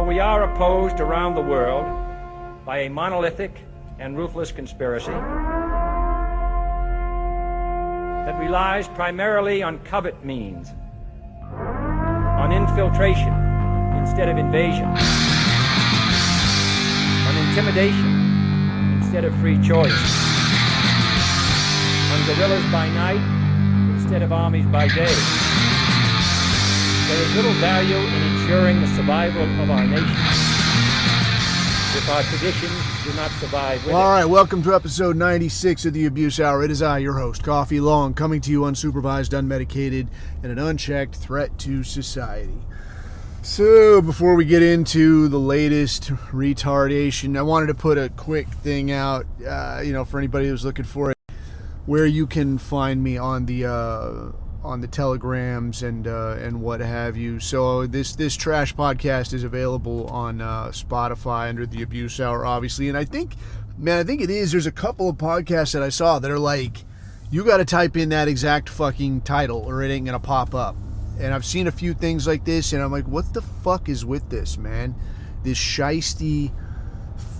we are opposed around the world by a monolithic and ruthless conspiracy that relies primarily on covert means, on infiltration instead of invasion, on intimidation instead of free choice, on guerrillas by night instead of armies by day. There is little value in ensuring the survival of our nation if our traditions do not survive with it. All right, welcome to episode 96 of the Abuse Hour. It is I, your host, Coffee Long, coming to you unsupervised, unmedicated, and an unchecked threat to society. So, before we get into the latest retardation, I wanted to put a quick thing out, for anybody who's looking for it, where you can find me on the telegrams and what have you. So this trash podcast is available on Spotify under the Abuse Hour, obviously. And I think it is. There's a couple of podcasts that I saw that are like, you got to type in that exact fucking title or it ain't gonna pop up. And I've seen a few things like this, and I'm like, what the fuck is with this, man? This shiesty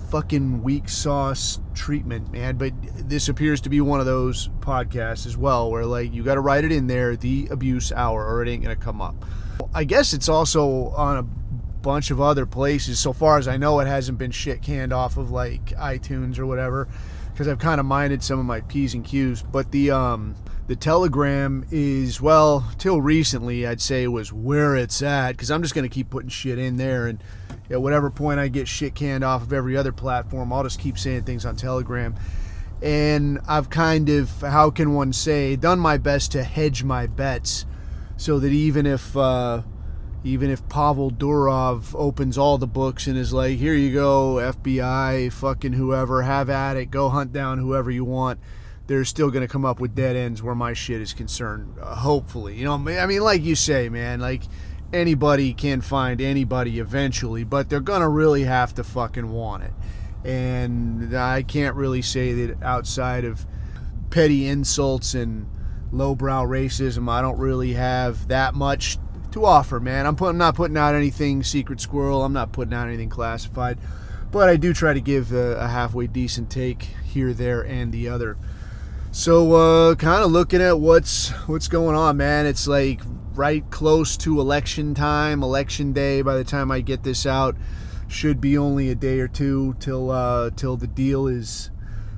fucking weak sauce treatment, man. But this appears to be one of those podcasts as well where, like, you got to write it in there, the Abuse Hour, or it ain't gonna come up. I guess it's also on a bunch of other places. So far as I know, it hasn't been shit canned off of like iTunes or whatever, because I've kind of minded some of my P's and Q's. But the Telegram is, well, till recently I'd say was where it's at, because I'm just going to keep putting shit in there, and at whatever point I get shit canned off of every other platform, I'll just keep saying things on Telegram. And I've kind of, how can one say, done my best to hedge my bets, so that even if Pavel Durov opens all the books and is like, here you go, FBI, fucking whoever, have at it, go hunt down whoever you want, they're still going to come up with dead ends where my shit is concerned, hopefully. You know, I mean, like you say, man, like, anybody can find anybody eventually, but they're going to really have to fucking want it. And I can't really say that outside of petty insults and lowbrow racism, I don't really have that much to offer, man. I'm not putting out anything secret squirrel. I'm not putting out anything classified. But I do try to give a halfway decent take here, there, and the other. So, kind of looking at what's going on, man. It's like right close to election time, election day. By the time I get this out, should be only a day or two till the deal is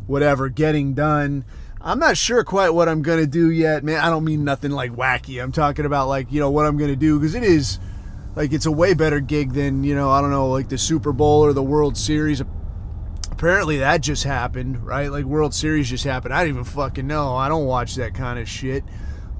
whatever getting done. I'm not sure quite what I'm gonna do yet, man. I don't mean nothing like wacky. I'm talking about like, what I'm gonna do, because it is like, it's a way better gig than, I don't know, like the Super Bowl or the World Series. Apparently that just happened, right? Like, World Series just happened. I don't even fucking know. I don't watch that kind of shit.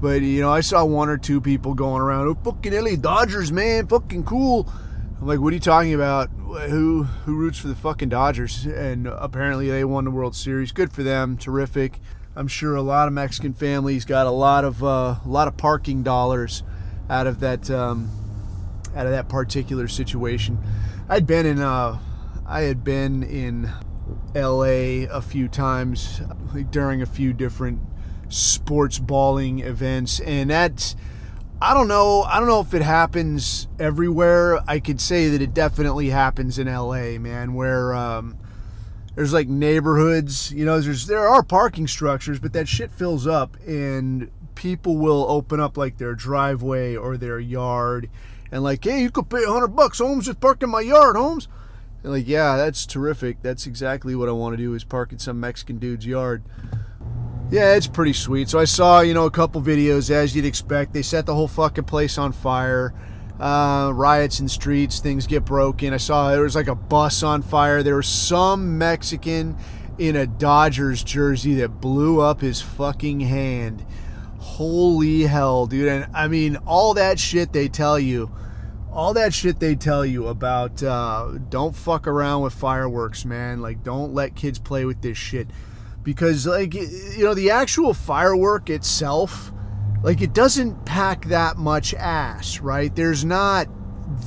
But, I saw one or two people going around, oh, fucking LA Dodgers, man, fucking cool. I'm like, what are you talking about? Who roots for the fucking Dodgers? And apparently they won the World Series. Good for them. Terrific. I'm sure a lot of Mexican families got a lot of parking dollars out of that particular situation. I had been in LA a few times, like, during a few different sports balling events, and that's, I don't know if it happens everywhere. I could say that it definitely happens in LA, man, where there's like neighborhoods, there are parking structures, but that shit fills up, and people will open up like their driveway or their yard, and like, hey, you could pay $100, Holmes, just park in my yard, Holmes. And like, yeah, that's terrific. That's exactly what I want to do, is park in some Mexican dude's yard. Yeah, it's pretty sweet. So I saw, a couple videos, as you'd expect. They set the whole fucking place on fire. Riots in streets, things get broken. I saw there was like a bus on fire. There was some Mexican in a Dodgers jersey that blew up his fucking hand. Holy hell, dude. And I mean, all that shit they tell you about don't fuck around with fireworks, man. Like, don't let kids play with this shit. Because, like, the actual firework itself, like, it doesn't pack that much ass, right? There's not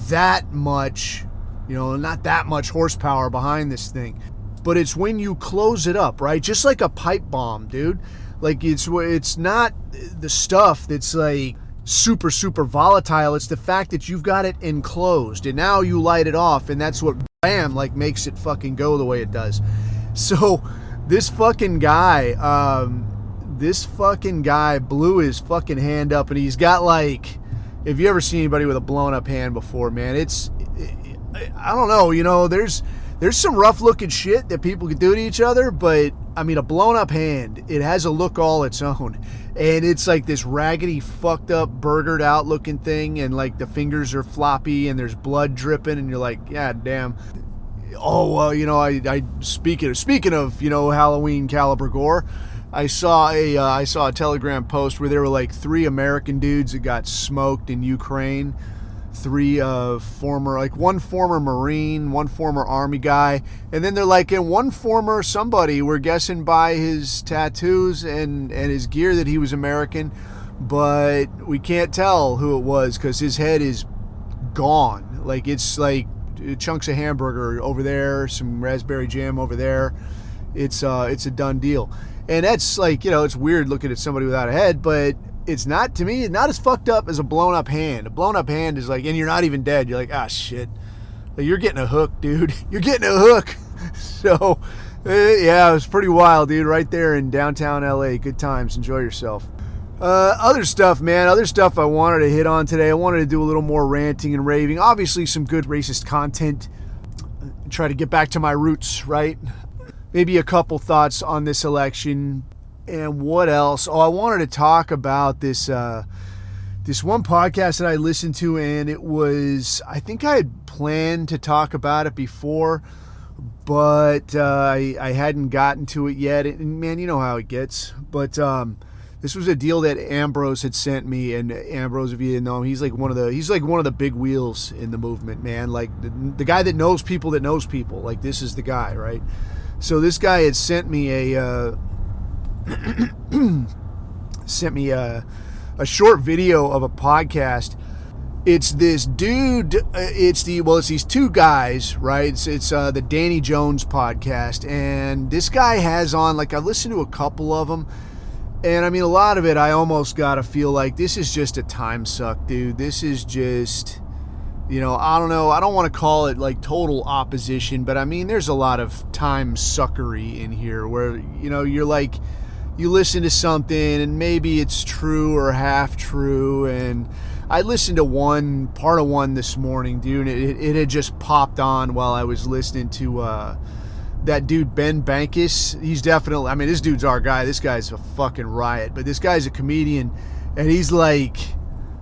that much, not that much horsepower behind this thing. But it's when you close it up, right? Just like a pipe bomb, dude. Like, it's not the stuff that's like super, super volatile. It's the fact that you've got it enclosed and now you light it off, and that's what, bam, like makes it fucking go the way it does. So this fucking guy blew his fucking hand up, and he's got like, if you ever seen anybody with a blown up hand before, man, I don't know, there's some rough looking shit that people could do to each other, but I mean, a blown up hand, it has a look all its own. And it's like this raggedy, fucked up, burgered out looking thing, and like the fingers are floppy and there's blood dripping, and you're like, God damn. Oh, I speaking of, Halloween caliber gore, I saw a Telegram post where there were like 3 American dudes that got smoked in Ukraine. 3 one former Marine, 1 former Army guy, and then they're like, and 1 former somebody, we're guessing by his tattoos and his gear that he was American, but we can't tell who it was because his head is gone. Like, it's like chunks of hamburger over there, some raspberry jam over there. It's a done deal. And that's like, it's weird looking at somebody without a head, but it's not, to me, not as fucked up as a blown up hand. A blown up hand is like, and you're not even dead. You're like, ah, shit. Like, you're getting a hook, dude. You're getting a hook. So, yeah, it was pretty wild, dude. Right there in downtown LA. Good times. Enjoy yourself. Other stuff, man. Other stuff I wanted to hit on today. I wanted to do a little more ranting and raving. Obviously, some good racist content. Try to get back to my roots, right? Maybe a couple thoughts on this election. And what else? Oh, I wanted to talk about this one podcast that I listened to, and it was, I think I had planned to talk about it before, but I hadn't gotten to it yet. And man, you know how it gets. But this was a deal that Ambrose had sent me, and Ambrose, if you didn't know him, he's like one of the big wheels in the movement, man. Like the guy that knows people that knows people. Like, this is the guy, right? So this guy had sent me a short video of a podcast. It's this dude, it's these 2 guys, right? It's the Danny Jones podcast, and this guy has on, like, I've listened to a couple of them, and I mean, a lot of it, I almost gotta feel like this is just a time suck, dude. This is just, I don't know, I don't want to call it like total opposition, but I mean, there's a lot of time suckery in here where, you're like, you listen to something and maybe it's true or half true. And I listened to part of one this morning, dude. It had just popped on while I was listening to that dude, Ben Bankus. He's definitely, I mean, this dude's our guy. This guy's a fucking riot, but this guy's a comedian, and he's like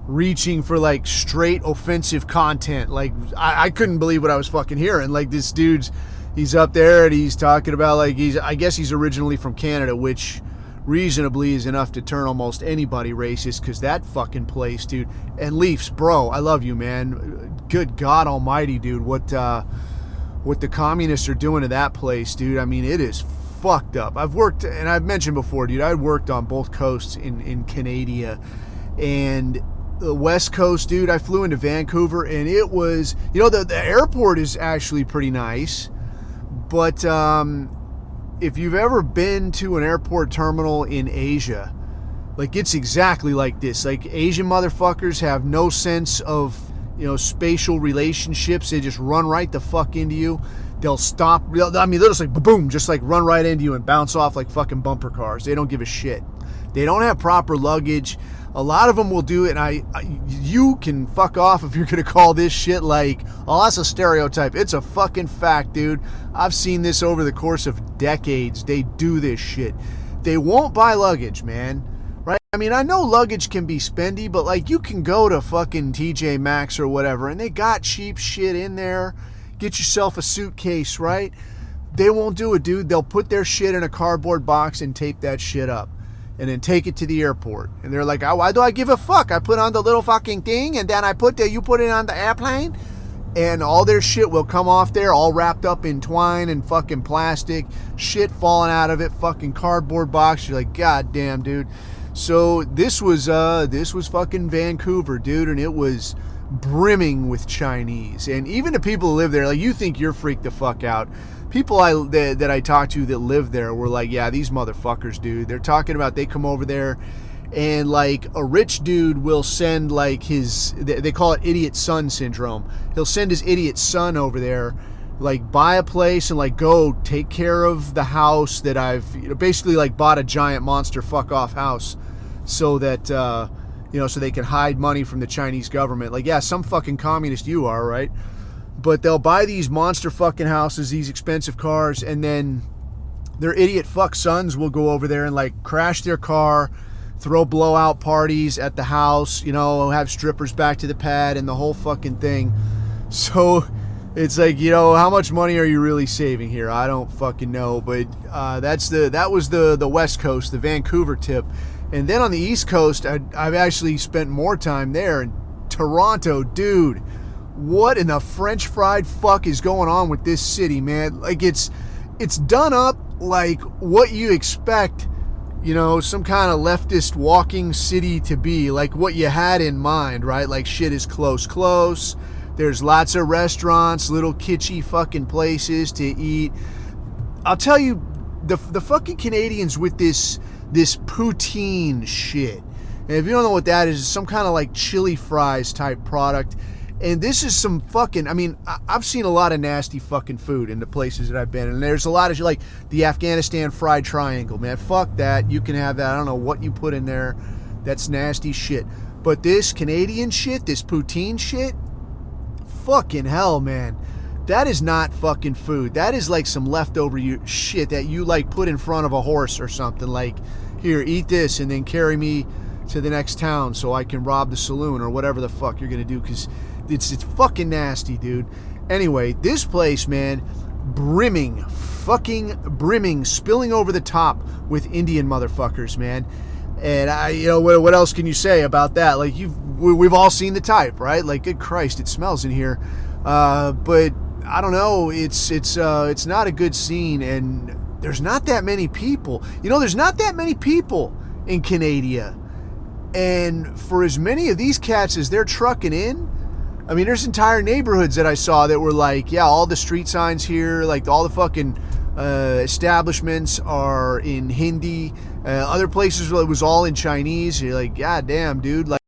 reaching for like straight offensive content. Like, I couldn't believe what I was fucking hearing. Like, this dude's, he's up there and he's talking about, like, I guess he's originally from Canada, which reasonably is enough to turn almost anybody racist, because that fucking place, dude. And Leafs, bro, I love you, man. Good God almighty, dude. What the communists are doing to that place, dude. I mean, it is fucked up. I've worked, and I've mentioned before, dude, I worked on both coasts in Canada. And the West Coast, dude, I flew into Vancouver, and it was, the airport is actually pretty nice. But if you've ever been to an airport terminal in Asia, like, it's exactly like this. Like, Asian motherfuckers have no sense of, spatial relationships. They just run right the fuck into you. They'll stop. They'll just like, boom, just like run right into you and bounce off like fucking bumper cars. They don't give a shit. They don't have proper luggage. A lot of them will do it, and you can fuck off if you're going to call this shit like, oh, that's a stereotype. It's a fucking fact, dude. I've seen this over the course of decades. They do this shit. They won't buy luggage, man. Right? I mean, I know luggage can be spendy, but like, you can go to fucking TJ Maxx or whatever, and they got cheap shit in there. Get yourself a suitcase, right? They won't do it, dude. They'll put their shit in a cardboard box and tape that shit up, and then take it to the airport. And they're like, oh, why do I give a fuck? I put on the little fucking thing, and then you put it on the airplane, and all their shit will come off there, all wrapped up in twine and fucking plastic, shit falling out of it, fucking cardboard box. You're like, God damn, dude. So this was fucking Vancouver, dude, and it was brimming with Chinese. And even the people who live there, like, you think you're freaked the fuck out. People that I talked to that live there were like, yeah, these motherfuckers, dude. They're talking about, they come over there and like a rich dude will send like they call it idiot son syndrome. He'll send his idiot son over there, like buy a place and like go take care of the house that I've basically like bought a giant monster fuck off house so that so they can hide money from the Chinese government. Like, yeah, some fucking communist you are, right? But they'll buy these monster fucking houses, these expensive cars, and then their idiot fuck sons will go over there and like crash their car, throw blowout parties at the house, have strippers back to the pad and the whole fucking thing. So it's like, how much money are you really saving here? I don't fucking know. But that was the West Coast, the Vancouver tip. And then on the East Coast, I've actually spent more time there in Toronto. Dude, what in the French fried fuck is going on with this city, man? Like, it's done up like what you expect, some kind of leftist walking city to be, like what you had in mind, right? Like, shit is close. There's lots of restaurants, little kitschy fucking places to eat. I'll tell you, the fucking Canadians with this poutine shit. And if you don't know what that is, it's some kind of like chili fries type product. And this is some fucking, I've seen a lot of nasty fucking food in the places that I've been. And there's a lot of shit like the Afghanistan fried triangle, man. Fuck that. You can have that. I don't know what you put in there. That's nasty shit. But this Canadian shit, this poutine shit, fucking hell, man. That is not fucking food. That is like some leftover shit that you like put in front of a horse or something. Like, here, eat this and then carry me to the next town so I can rob the saloon or whatever the fuck you're going to do, because it's fucking nasty, dude. Anyway, this place, man, fucking brimming, spilling over the top with Indian motherfuckers, man. And what else can you say about that? Like, we've all seen the type, right? Like, good Christ, it smells in here. But I don't know. It's not a good scene, and there's not that many people. There's not that many people in Canada. And for as many of these cats as they're trucking in, there's entire neighborhoods that I saw that were like, yeah, all the street signs here, like all the fucking establishments are in Hindi. Other places it was all in Chinese. You're like, God damn, dude. Like,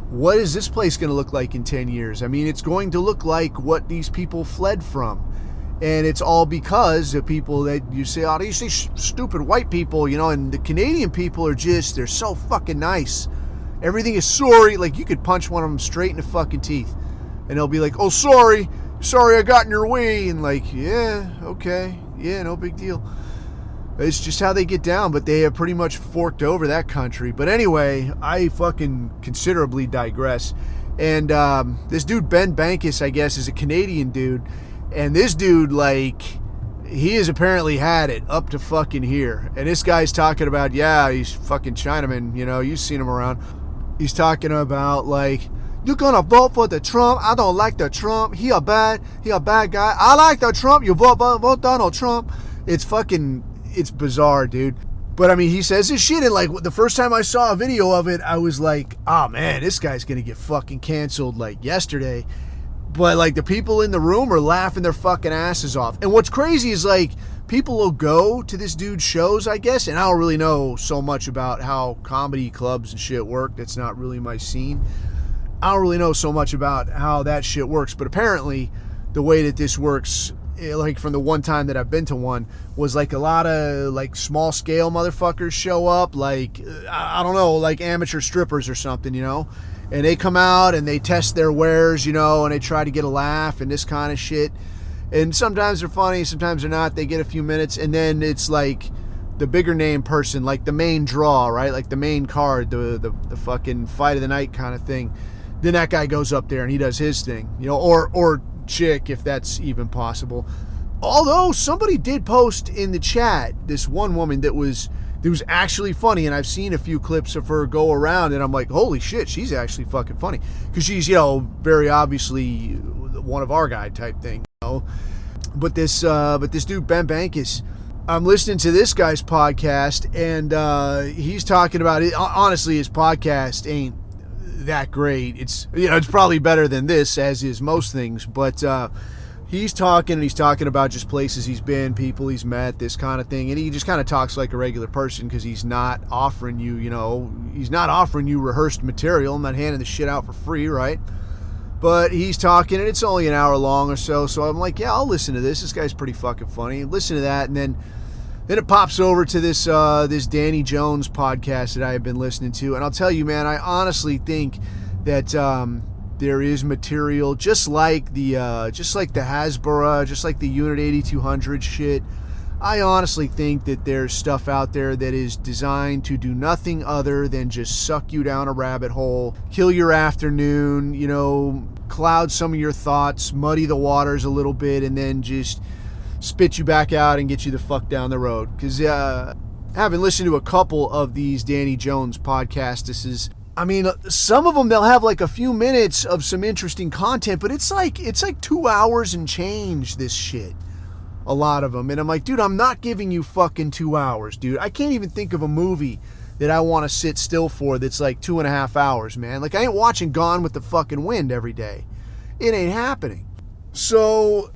what is this place going to look like in 10 years? It's going to look like what these people fled from. And it's all because of people that you say, oh, you see stupid white people, and the Canadian people are just, they're so fucking nice. Everything is sorry. Like, you could punch one of them straight in the fucking teeth. And they'll be like, oh, sorry I got in your way. And like, yeah, okay. Yeah, no big deal. It's just how they get down, but they have pretty much forked over that country. But anyway, I fucking considerably digress. And this dude, Ben Bankus, I guess, is a Canadian dude. And this dude, like, he has apparently had it up to fucking here. And this guy's talking about, yeah, he's fucking Chinaman. You've seen him around. He's talking about, like, you're gonna vote for the Trump. I don't like the Trump. He a bad guy. I like the Trump. You vote Donald Trump. It's bizarre, dude. But he says this shit, and like the first time I saw a video of it, I was like, oh man, this guy's gonna get fucking canceled like yesterday. But like the people in the room are laughing their fucking asses off. And what's crazy is like people will go to this dude's shows, I guess, and I don't really know so much about how comedy clubs and shit work. That's not really my scene. I don't really know so much about how that shit works, but apparently the way that this works, like from the one time that I've been to one, was like a lot of like small scale motherfuckers show up, like, I don't know, like amateur strippers or something, and they come out and they test their wares, and they try to get a laugh and this kind of shit. And sometimes they're funny, sometimes they're not. They get a few minutes, and then it's like the bigger name person, like the main draw, right? Like the main card, the fucking fight of the night kind of thing. Then that guy goes up there and he does his thing, or chick, if that's even possible. Although somebody did post in the chat, this one woman that was actually funny, and I've seen a few clips of her go around, and I'm like, holy shit, she's actually fucking funny, because she's very obviously one of our guy type thing, But this dude Ben Bankus, I'm listening to this guy's podcast, and he's talking about it. Honestly, his podcast ain't that great. It's it's probably better than this, as is most things, but he's talking about just places he's been, people he's met, this kind of thing. And he just kind of talks like a regular person because he's not offering you, he's not offering you rehearsed material. I'm not handing the shit out for free, right? But he's talking, and it's only an hour long or so. So I'm like, yeah, I'll listen to this. This guy's pretty fucking funny. Listen to that, and then it pops over to this this Danny Jones podcast that I have been listening to. And I'll tell you, man, I honestly think that there is material just like the Hasbro, just like the Unit 8200 shit. I honestly think that there's stuff out there that is designed to do nothing other than just suck you down a rabbit hole, kill your afternoon, cloud some of your thoughts, muddy the waters a little bit, and then just spit you back out and get you the fuck down the road. Because having listened to a couple of these Danny Jones podcasts, some of them, they'll have like a few minutes of some interesting content, but it's like 2 hours and change, this shit. A lot of them. And I'm like, dude, I'm not giving you fucking 2 hours, dude. I can't even think of a movie that I want to sit still for that's like 2.5 hours, man. Like, I ain't watching Gone with the fucking Wind every day. It ain't happening. So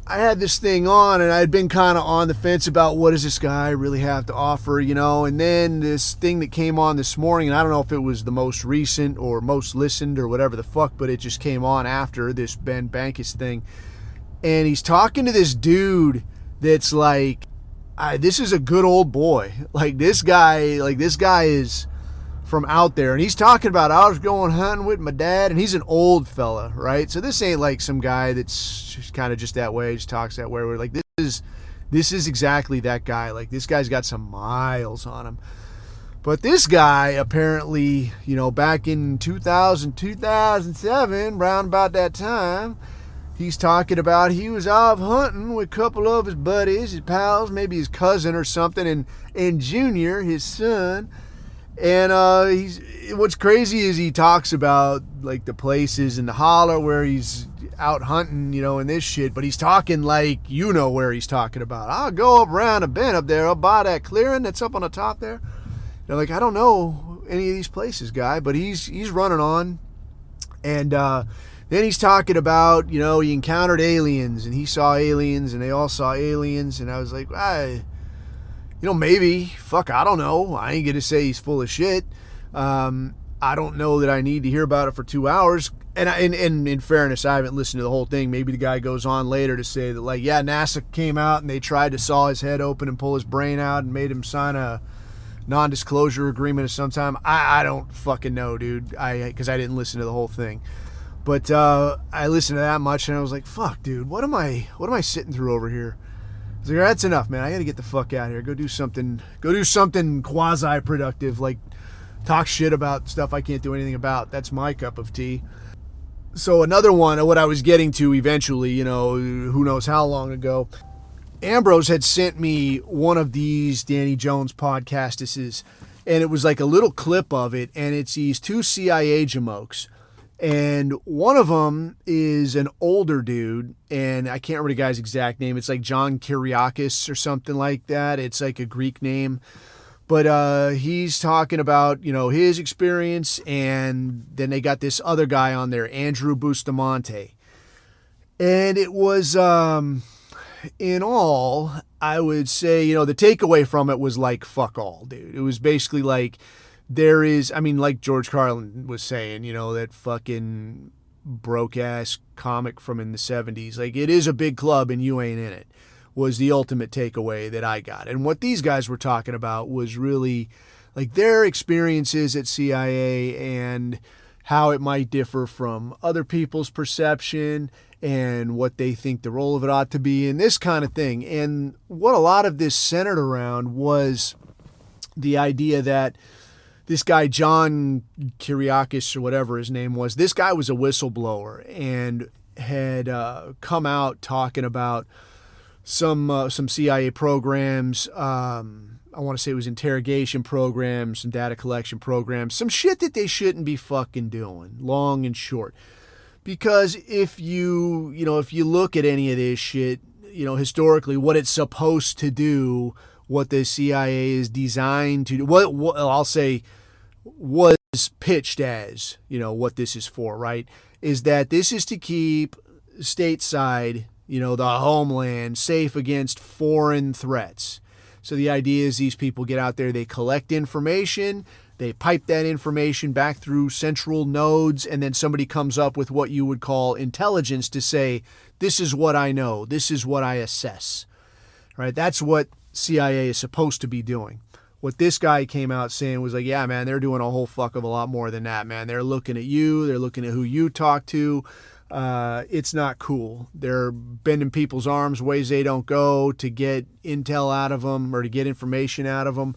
I had this thing on, and I'd been kind of on the fence about what does this guy really have to offer, and then this thing that came on this morning, and I don't know if it was the most recent or most listened or whatever the fuck, but it just came on after this Ben Bankus thing, and he's talking to this dude that's like, this is a good old boy. Like, this guy is from out there, and he's talking about, I was going hunting with my dad, and he's an old fella, right? So this ain't like some guy that's just kind of just that way, just talks that way. We're like, this is exactly that guy. Like, this guy's got some miles on him. But this guy apparently, back in 2007, round about that time, he's talking about he was off hunting with a couple of his buddies, his pals, maybe his cousin or something, and Junior, his son. And what's crazy is he talks about like the places in the holler where he's out hunting, and this shit, but he's talking like where he's talking about. I'll go up around a bend up there, I'll buy that clearing that's up on the top there. They're like, I don't know any of these places, guy, but he's running on. And then he's talking about, he encountered aliens, and he saw aliens, and they all saw aliens, and I was like, maybe, fuck, I don't know. I ain't gonna say he's full of shit. I don't know that I need to hear about it for 2 hours. And in fairness, I haven't listened to the whole thing. Maybe the guy goes on later to say that, like, yeah, NASA came out and they tried to saw his head open and pull his brain out and made him sign a non-disclosure agreement of some time. I don't fucking know, dude. Because I didn't listen to the whole thing. But I listened to that much and I was like, fuck, dude, what am I sitting through over here? I was like, that's enough, man. I gotta get the fuck out of here. Go do something quasi-productive, like talk shit about stuff I can't do anything about. That's my cup of tea. So another one, what I was getting to eventually, who knows how long ago, Ambrose had sent me one of these Danny Jones podcasts, and it was like a little clip of it, and it's these two CIA jamokes. And one of them is an older dude, and I can't remember the guy's exact name. It's like John Kyriakis or something like that. It's like a Greek name. But he's talking about, his experience, and then they got this other guy on there, Andrew Bustamante. And it was, in all, I would say, the takeaway from it was like, fuck all, dude. It was basically like, there is, like George Carlin was saying, that fucking broke-ass comic from in the 70s. Like, it is a big club and you ain't in it, was the ultimate takeaway that I got. And what these guys were talking about was really, like, their experiences at CIA and how it might differ from other people's perception and what they think the role of it ought to be and this kind of thing. And what a lot of this centered around was the idea that this guy, John Kyriakis or whatever his name was, this guy was a whistleblower and had come out talking about some CIA programs. I want to say it was interrogation programs, some data collection programs, some shit that they shouldn't be fucking doing, long and short. Because if you look at any of this shit, historically, what it's supposed to do, what the CIA is designed to do, what I'll say was pitched as, what this is for, right, is that this is to keep stateside the homeland, safe against foreign threats. So the idea is these people get out there, they collect information, they pipe that information back through central nodes, and then somebody comes up with what you would call intelligence to say, this is what I know, this is what I assess. Right? That's what CIA is supposed to be doing. What this guy came out saying was like, yeah, man, they're doing a whole fuck of a lot more than that, man. They're looking at you, they're looking at who you talk to. It's not cool. They're bending people's arms ways they don't go to get intel out of them or to get information out of them.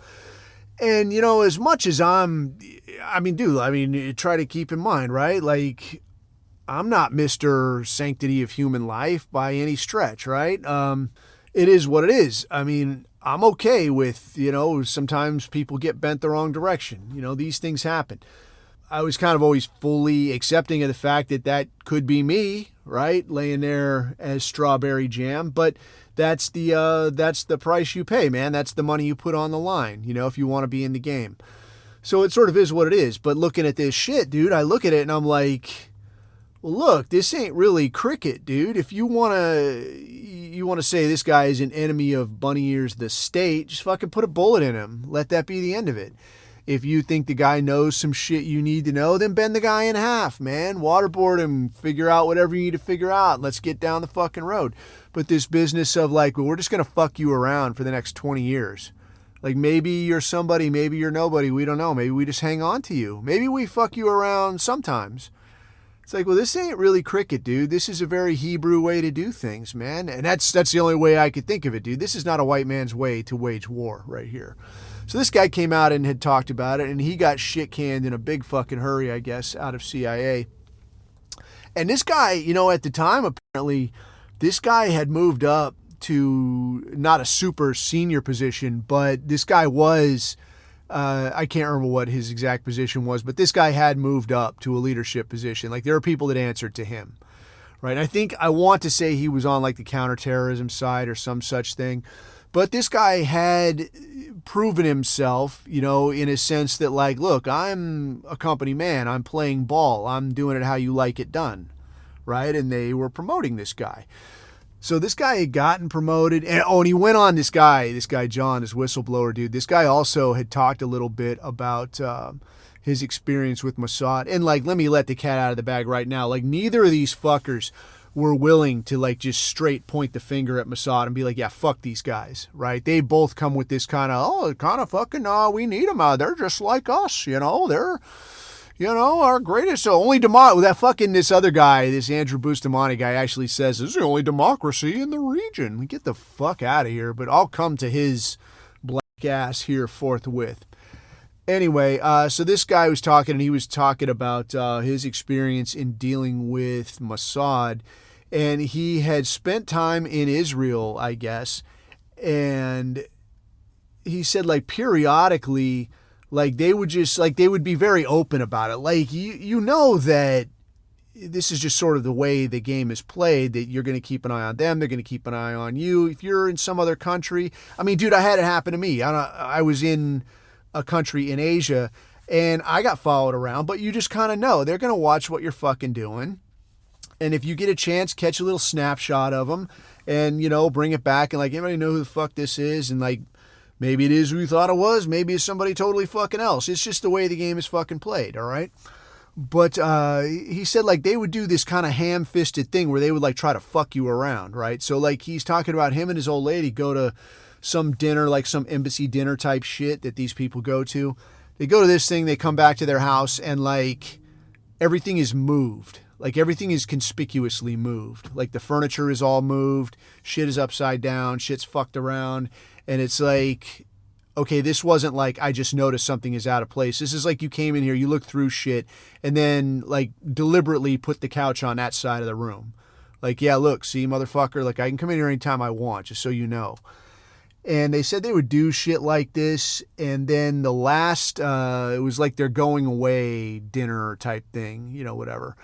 And, as much as try to keep in mind, right? Like, I'm not Mr. Sanctity of Human Life by any stretch, right? It is what it is. I mean, I'm okay with, sometimes people get bent the wrong direction. These things happen. I was kind of always fully accepting of the fact that could be me, right? Laying there as strawberry jam. But that's the price you pay, man. That's the money you put on the line, if you want to be in the game. So it sort of is what it is. But looking at this shit, dude, I look at it and I'm like, well, look, this ain't really cricket, dude. If you want to say this guy is an enemy of bunny ears, the state, just fucking put a bullet in him. Let that be the end of it. If you think the guy knows some shit you need to know, then bend the guy in half, man. Waterboard him, figure out whatever you need to figure out. Let's get down the fucking road. But this business of like, well, we're just going to fuck you around for the next 20 years. Like maybe you're somebody, maybe you're nobody. We don't know. Maybe we just hang on to you. Maybe we fuck you around sometimes. It's like, well, this ain't really cricket, dude. This is a very Hebrew way to do things, man. And that's the only way I could think of it, dude. This is not a white man's way to wage war right here. So this guy came out and had talked about it, and he got shit canned in a big fucking hurry, I guess, out of CIA. And this guy, at the time, apparently, this guy had moved up to not a super senior position, but this guy was, I can't remember what his exact position was, but this guy had moved up to a leadership position. Like, there are people that answered to him, right? And I want to say he was on, like, the counterterrorism side or some such thing. But this guy had proven himself, in a sense that, like, look, I'm a company man. I'm playing ball. I'm doing it how you like it done, right? And they were promoting this guy. So this guy had gotten promoted. And he went on, this guy, John, this whistleblower dude. This guy also had talked a little bit about his experience with Mossad. And, like, let me let the cat out of the bag right now. Like, neither of these fuckers were willing to, like, just straight point the finger at Mossad and be like, yeah, fuck these guys, right? They both come with this kind of fucking, we need them. They're just like us, they're, our greatest. So only this other guy, this Andrew Bustamante guy actually says, this is the only democracy in the region. Get the fuck out of here. But I'll come to his black ass here forthwith. Anyway, so this guy was talking, and he was talking about his experience in dealing with Mossad, and he had spent time in Israel, I guess, and he said, like, periodically, like, they would be very open about it. Like, you know that this is just sort of the way the game is played, that you're going to keep an eye on them, they're going to keep an eye on you. If you're in some other country, I mean, dude, I had it happen to me. I was in a country in Asia, and I got followed around, but you just kind of know they're going to watch what you're fucking doing. And if you get a chance, catch a little snapshot of them and, bring it back and, like, anybody know who the fuck this is? And, like, maybe it is who you thought it was. Maybe it's somebody totally fucking else. It's just the way the game is fucking played. All right. But he said, like, they would do this kind of ham-fisted thing where they would, like, try to fuck you around. Right. So, like, he's talking about him and his old lady go to some dinner, like some embassy dinner type shit that these people go to. They go to this thing, they come back to their house, and, like, everything is moved. Like, everything is conspicuously moved. Like, the furniture is all moved, shit is upside down, shit's fucked around, and it's like, okay, this wasn't like I just noticed something is out of place. This is like you came in here, you looked through shit, and then, like, deliberately put the couch on that side of the room. Like, yeah, look, see, motherfucker, like, I can come in here anytime I want, just so you know. And they said they would do shit like this. And then the last, it was like their going away dinner type thing, whatever.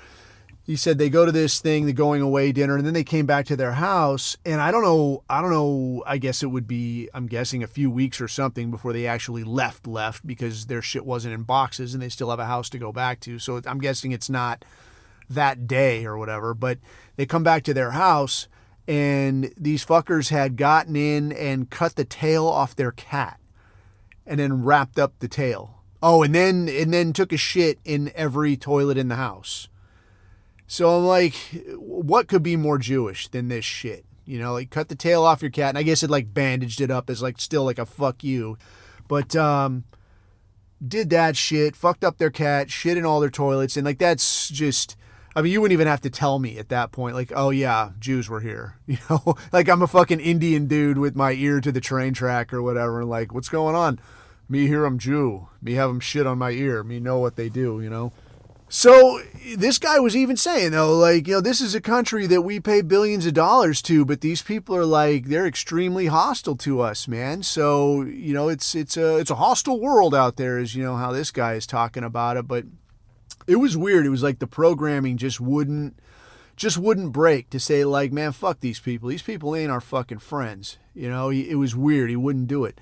He said they go to this thing, the going away dinner, and then they came back to their house. And I don't know, I guess it would be, I'm guessing a few weeks or something before they actually left because their shit wasn't in boxes and they still have a house to go back to. So I'm guessing it's not that day or whatever, but they come back to their house. and these fuckers had gotten in and cut the tail off their cat and then wrapped up the tail. Oh, and then took a shit in every toilet in the house. So I'm like, what could be more Jewish than this shit? You know, like cut the tail off your cat, and I guess it like bandaged it up as like still like a fuck you. But did that shit, fucked up their cat, shit in all their toilets, and like that's just, I mean, you wouldn't even have to tell me at that point, like, oh yeah, Jews were here. You know, like I'm a fucking Indian dude with my ear to the train track or whatever, and like, what's going on? Me here, I'm Jew. Me have them shit on my ear. Me know what they do, you know? So this guy was even saying, though, like, you know, this is a country that we pay billions of dollars to, but these people are like, they're extremely hostile to us, man. So, you know, it's a hostile world out there, is, you know, how this guy is talking about it. But it was weird. It was like the programming just wouldn't break to say, like, man, fuck these people. These people ain't our fucking friends. You know, it was weird. He wouldn't do it.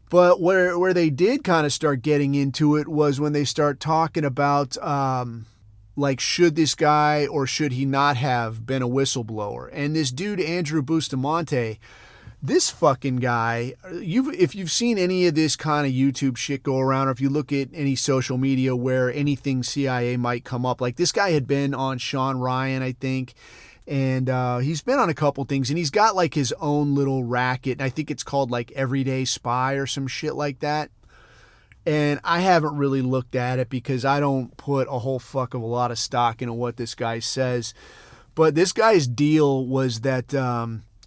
But where they did kind of start getting into it was when they start talking about, like, should this guy or should he not have been a whistleblower? And this dude, Andrew Bustamante, this fucking guy, if you've seen any of this kind of YouTube shit go around, or if you look at any social media where anything CIA might come up, like this guy had been on Sean Ryan, I think, and he's been on a couple things, and he's got like his own little racket. And I think it's called like Everyday Spy or some shit like that. And I haven't really looked at it because I don't put a whole fuck of a lot of stock into what this guy says. But this guy's deal was that,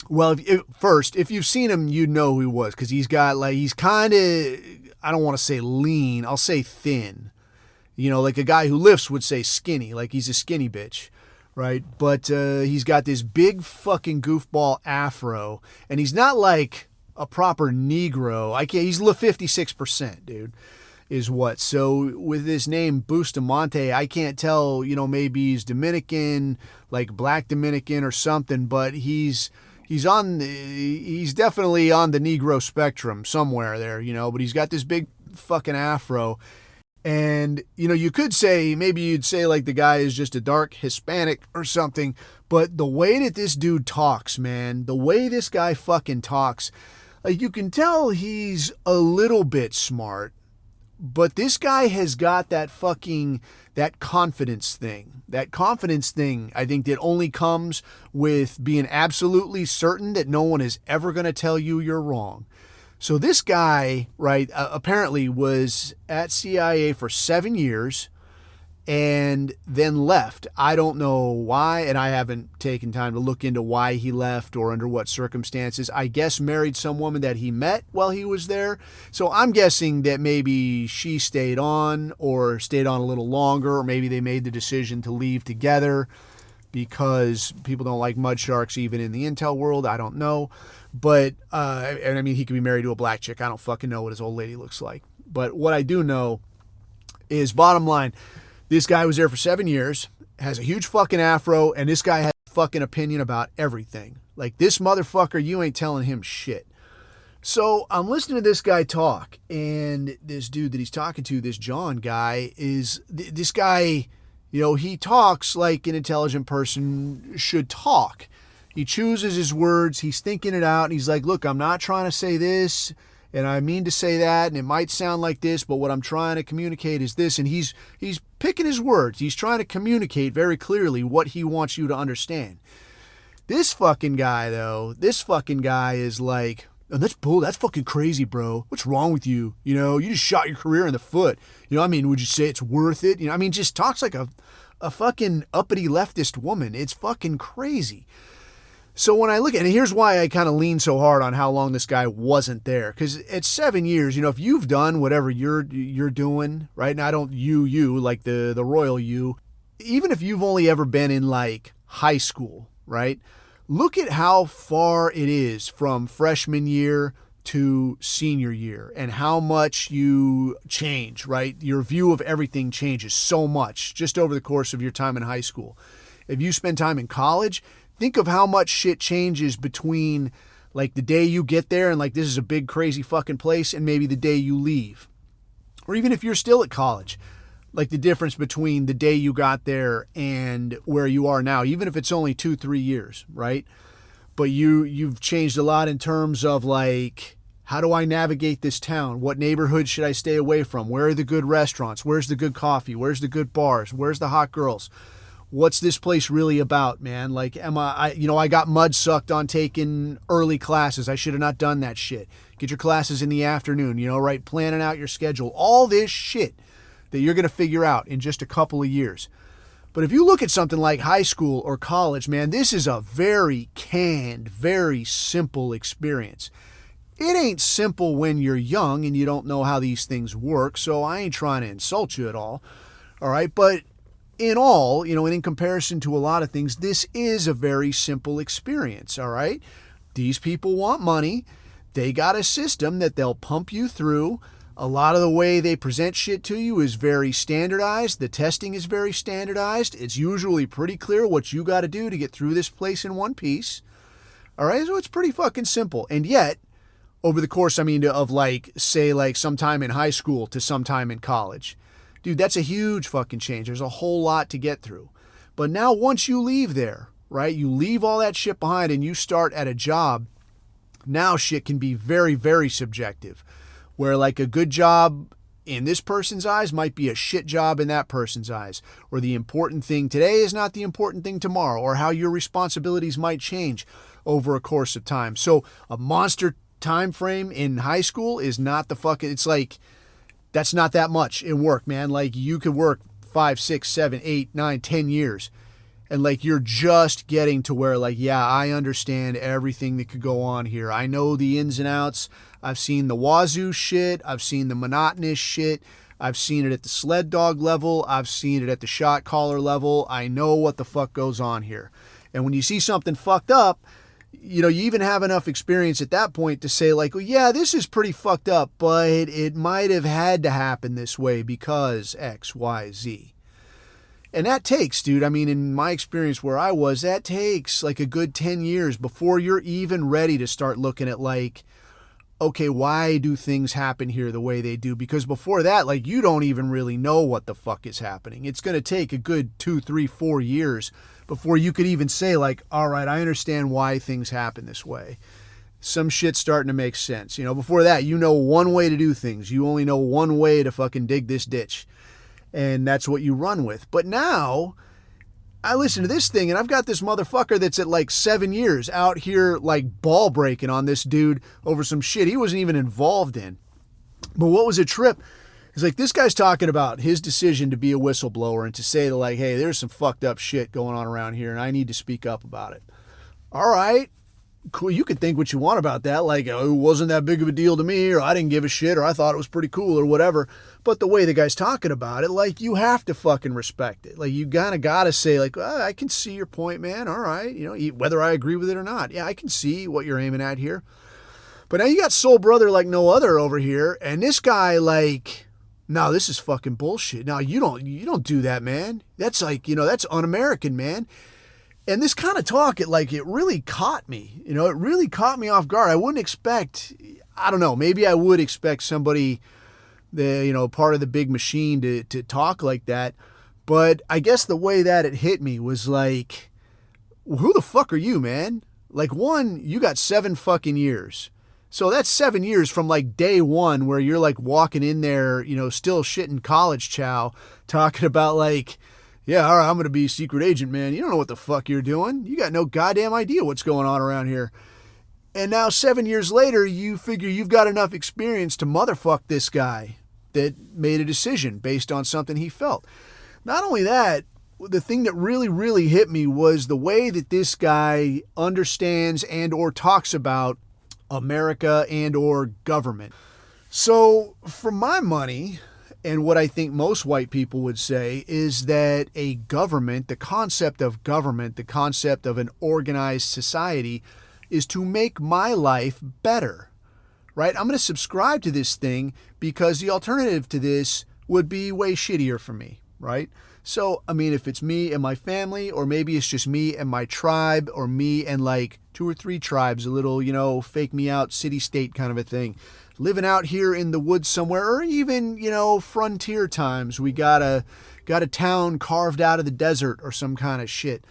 well, if you've seen him, you know who he was, because he's got like, he's kind of, I don't want to say lean, I'll say thin. You know, like a guy who lifts would say skinny, like he's a skinny bitch. Right, but he's got this big fucking goofball afro, and he's not like a proper Negro. He's 56%, dude, is what. So with his name Bustamante, I can't tell, you know, maybe he's Dominican, like black Dominican or something, but he's definitely on the Negro spectrum somewhere there, you know. But he's got this big fucking afro. And, you know, you could say, maybe you'd say like the guy is just a dark Hispanic or something, but the way that this dude talks, man, the way this guy fucking talks, like you can tell he's a little bit smart, but this guy has got that confidence thing. That confidence thing, I think, that only comes with being absolutely certain that no one is ever going to tell you you're wrong. So this guy, right, apparently was at CIA for 7 years and then left. I don't know why, and I haven't taken time to look into why he left or under what circumstances. I guess married some woman that he met while he was there. So I'm guessing that maybe she stayed on or stayed on a little longer, or maybe they made the decision to leave together because people don't like mud sharks even in the intel world. I don't know. But, and I mean, he could be married to a black chick. I don't fucking know what his old lady looks like. But what I do know is, bottom line, this guy was there for 7 years, has a huge fucking afro, and this guy has a fucking opinion about everything. Like, this motherfucker, you ain't telling him shit. So I'm listening to this guy talk, and this dude that he's talking to, this John guy, this guy, you know, he talks like an intelligent person should talk. He chooses his words, he's thinking it out, and he's like, look, I'm not trying to say this, and I mean to say that, and it might sound like this, but what I'm trying to communicate is this. And he's picking his words. He's trying to communicate very clearly what he wants you to understand. This fucking guy, though, is like, oh, that's bull. That's fucking crazy, bro. What's wrong with you? You know, you just shot your career in the foot. You know, I mean, would you say it's worth it? You know, I mean, just talks like a fucking uppity leftist woman. It's fucking crazy. So when I look at it, and here's why I kind of lean so hard on how long this guy wasn't there. Because at 7 years, you know, if you've done whatever you're doing, right? And I don't you, like the royal you, even if you've only ever been in like high school, right? Look at how far it is from freshman year to senior year and how much you change, right? Your view of everything changes so much just over the course of your time in high school. If you spend time in college, think of how much shit changes between like the day you get there and like this is a big crazy fucking place and maybe the day you leave. Or even if you're still at college, like the difference between the day you got there and where you are now, even if it's only 2-3 years, right? but you've changed a lot in terms of like, how do I navigate this town? What neighborhood should I stay away from? Where are the good restaurants? Where's the good coffee? Where's the good bars? Where's the hot girls? What's this place really about, man? Like, I got mud sucked on taking early classes. I should have not done that shit. Get your classes in the afternoon, right? Planning out your schedule. All this shit that you're going to figure out in just a couple of years. But if you look at something like high school or college, man, this is a very canned, very simple experience. It ain't simple when you're young and you don't know how these things work, so I ain't trying to insult you at all right? But in all, and in comparison to a lot of things, this is a very simple experience, all right? These people want money. They got a system that they'll pump you through. A lot of the way they present shit to you is very standardized. The testing is very standardized. It's usually pretty clear what you got to do to get through this place in one piece, all right? So it's pretty fucking simple. And yet, over the course, of say sometime in high school to sometime in college. Dude, that's a huge fucking change. There's a whole lot to get through. But now once you leave there, right, you leave all that shit behind and you start at a job, now shit can be very, very subjective. Where like a good job in this person's eyes might be a shit job in that person's eyes. Or the important thing today is not the important thing tomorrow. Or how your responsibilities might change over a course of time. So a monster time frame in high school is not it's like, that's not that much in work, man. Like you could work 5, 6, 7, 8, 9, 10 years. And like, you're just getting to where like, yeah, I understand everything that could go on here. I know the ins and outs. I've seen the wazoo shit. I've seen the monotonous shit. I've seen it at the sled dog level. I've seen it at the shot caller level. I know what the fuck goes on here. And when you see something fucked up, you even have enough experience at that point to say like, well, yeah, this is pretty fucked up, but it might have had to happen this way because X, Y, Z. And that takes, dude, in my experience where I was, that takes like a good 10 years before you're even ready to start looking at like, okay, why do things happen here the way they do? Because before that, like, you don't even really know what the fuck is happening. It's going to take a good 2, 3, 4 years before you could even say like, all right, I understand why things happen this way. Some shit's starting to make sense. Before that, one way to do things. You only know one way to fucking dig this ditch. And that's what you run with. But now, I listen to this thing and I've got this motherfucker that's at like 7 years out here like ball breaking on this dude over some shit he wasn't even involved in. But what was a trip? It's like, this guy's talking about his decision to be a whistleblower and to say like, hey, there's some fucked up shit going on around here and I need to speak up about it. All right, cool. You can think what you want about that. Like, oh, it wasn't that big of a deal to me, or I didn't give a shit, or I thought it was pretty cool or whatever. But the way the guy's talking about it, like, you have to fucking respect it. Like, you kind of got to say like, oh, I can see your point, man. All right. Whether I agree with it or not. Yeah, I can see what you're aiming at here. But now you got soul brother like no other over here. And this guy like, no, this is fucking bullshit. No, you don't do that, man. That's like, that's un-American, man. And this kind of talk, it really caught me. It really caught me off guard. I wouldn't expect, I don't know, maybe I would expect somebody, part of the big machine to talk like that. But I guess the way that it hit me was like, who the fuck are you, man? Like, one, you got 7 fucking years. So that's 7 years from like day one where you're like walking in there, still shitting college chow, talking about like, yeah, all right, I'm going to be a secret agent, man. You don't know what the fuck you're doing. You got no goddamn idea what's going on around here. And now 7 years later, you figure you've got enough experience to motherfuck this guy that made a decision based on something he felt. Not only that, the thing that really, really hit me was the way that this guy understands and or talks about America and or government. So for my money, and what I think most white people would say is that a government, the concept of government, the concept of an organized society is to make my life better, right? I'm going to subscribe to this thing because the alternative to this would be way shittier for me, right? So, if it's me and my family, or maybe it's just me and my tribe, or me and like 2 or 3 tribes, a little, fake me out city-state kind of a thing, living out here in the woods somewhere, or even, frontier times, we got a town carved out of the desert or some kind of shit.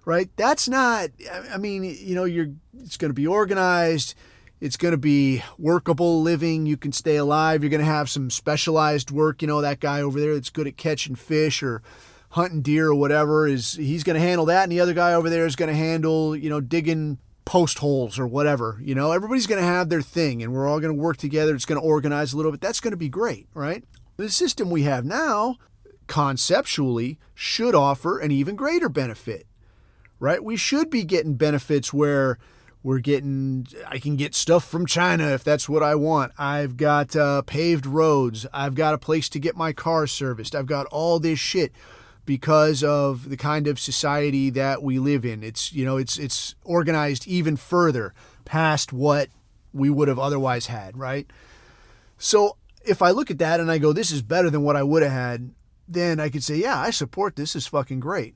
right? That's not, I mean, it's going to be organized. It's going to be workable living. You can stay alive. You're going to have some specialized work. That guy over there that's good at catching fish or hunting deer or whatever, he's going to handle that. And the other guy over there is going to handle, digging post holes or whatever. Everybody's going to have their thing and we're all going to work together. It's going to organize a little bit. That's going to be great, right? The system we have now, conceptually, should offer an even greater benefit, right? We should be getting benefits where I can get stuff from China if that's what I want. I've got paved roads. I've got a place to get my car serviced. I've got all this shit because of the kind of society that we live in. It's organized even further past what we would have otherwise had, right? So if I look at that and I go, this is better than what I would have had, then I could say, yeah, I support this. This is fucking great.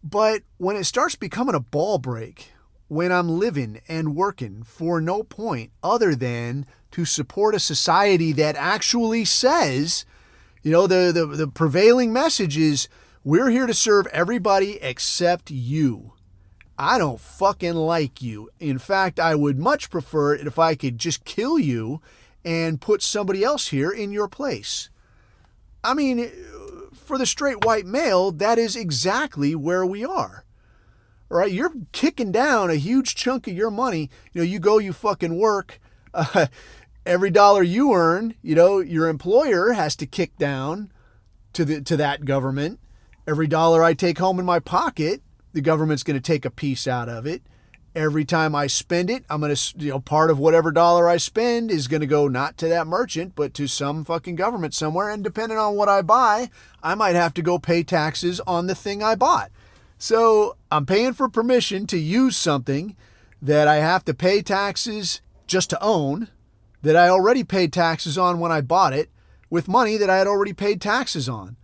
But when it starts becoming a ball break, when I'm living and working for no point other than to support a society that actually says, the prevailing message is, we're here to serve everybody except you. I don't fucking like you. In fact, I would much prefer it if I could just kill you and put somebody else here in your place. I mean, for the straight white male, that is exactly where we are. All right, you're kicking down a huge chunk of your money. You fucking work. Every dollar you earn, your employer has to kick down to that government. Every dollar I take home in my pocket, the government's going to take a piece out of it. Every time I spend it, I'm going to, part of whatever dollar I spend is going to go not to that merchant, but to some fucking government somewhere. And depending on what I buy, I might have to go pay taxes on the thing I bought. So I'm paying for permission to use something that I have to pay taxes just to own, that I already paid taxes on when I bought it, with money that I had already paid taxes on.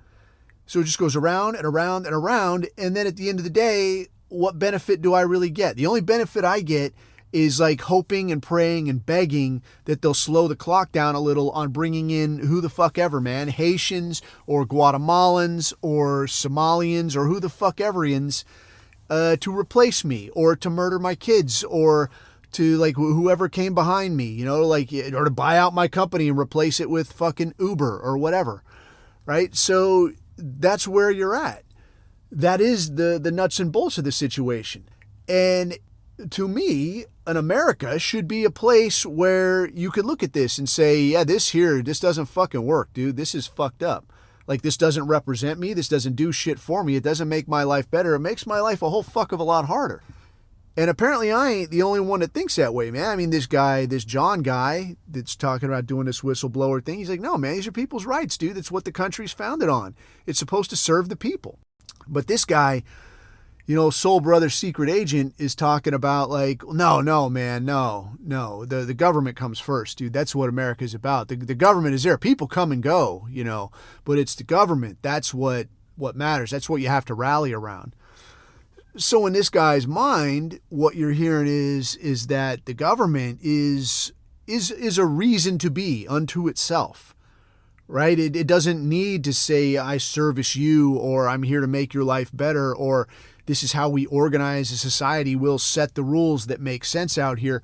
So it just goes around and around and around. And then at the end of the day, what benefit do I really get? The only benefit I get is like hoping and praying and begging that they'll slow the clock down a little on bringing in who the fuck ever, man, Haitians or Guatemalans or Somalians or who the fuck everians to replace me or to murder my kids or to like whoever came behind me, or to buy out my company and replace it with fucking Uber or whatever, right? So that's where you're at. That is the nuts and bolts of the situation. And to me, an America should be a place where you could look at this and say, yeah, this doesn't fucking work, dude. This is fucked up. Like, this doesn't represent me. This doesn't do shit for me. It doesn't make my life better. It makes my life a whole fuck of a lot harder. And apparently I ain't the only one that thinks that way, man. I mean, this John guy that's talking about doing this whistleblower thing, he's like, no, man, these are people's rights, dude. That's what the country's founded on. It's supposed to serve the people. But this guy, Soul Brother Secret Agent is talking about like, no, man, no. The government comes first, dude. That's what America's about. The government is there. People come and go, but it's the government. That's what matters. That's what you have to rally around. So in this guy's mind, what you're hearing is that the government is a reason to be unto itself, right? It doesn't need to say, I service you, or I'm here to make your life better, or this is how we organize a society. We'll set the rules that make sense out here.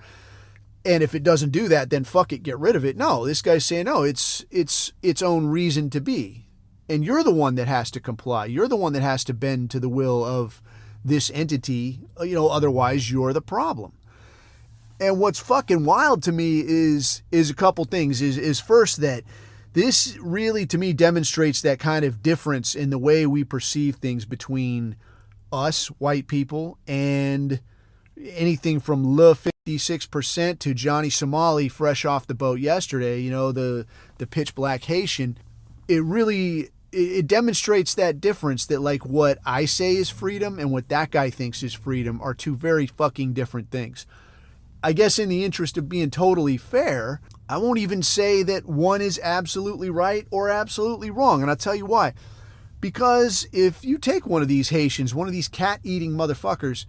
And if it doesn't do that, then fuck it, get rid of it. No, this guy's saying, no, it's its own reason to be. And you're the one that has to comply. You're the one that has to bend to the will of this entity, otherwise you're the problem. And what's fucking wild to me is a couple things. Is first that this really, to me, demonstrates that kind of difference in the way we perceive things between us, white people, and anything from the 56% to Johnny Somali fresh off the boat yesterday, the pitch black Haitian. It demonstrates that difference, that like what I say is freedom and what that guy thinks is freedom are two very fucking different things. I guess in the interest of being totally fair, I won't even say that one is absolutely right or absolutely wrong. And I'll tell you why. Because if you take one of these Haitians, one of these cat-eating motherfuckers,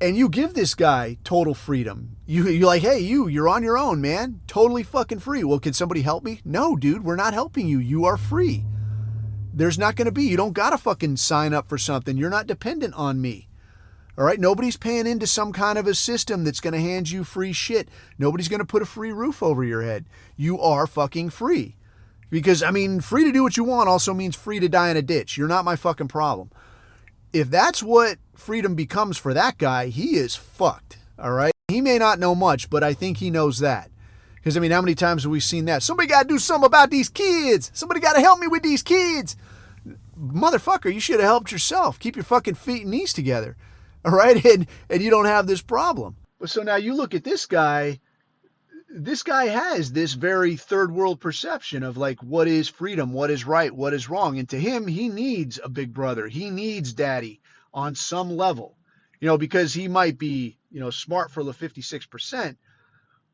and you give this guy total freedom, you're like, hey, you're on your own, man. Totally fucking free. Well, can somebody help me? No, dude, we're not helping you. You are free. There's not going to be. You don't got to fucking sign up for something. You're not dependent on me. All right, nobody's paying into some kind of a system that's going to hand you free shit. Nobody's going to put a free roof over your head. You are fucking free. Because, I mean, free to do what you want also means free to die in a ditch. You're not my fucking problem. If that's what freedom becomes for that guy, he is fucked. All right? He may not know much, but I think he knows that. Because, I mean, how many times have we seen that? Somebody got to do something about these kids. Somebody got to help me with these kids. Motherfucker, you should have helped yourself. Keep your fucking feet and knees together. All right? And you don't have this problem. So now you look at this guy. This guy has this very third world perception of like what is freedom, what is right, what is wrong. And to him, he needs a big brother. He needs daddy on some level, because he might be, smart for the 56%.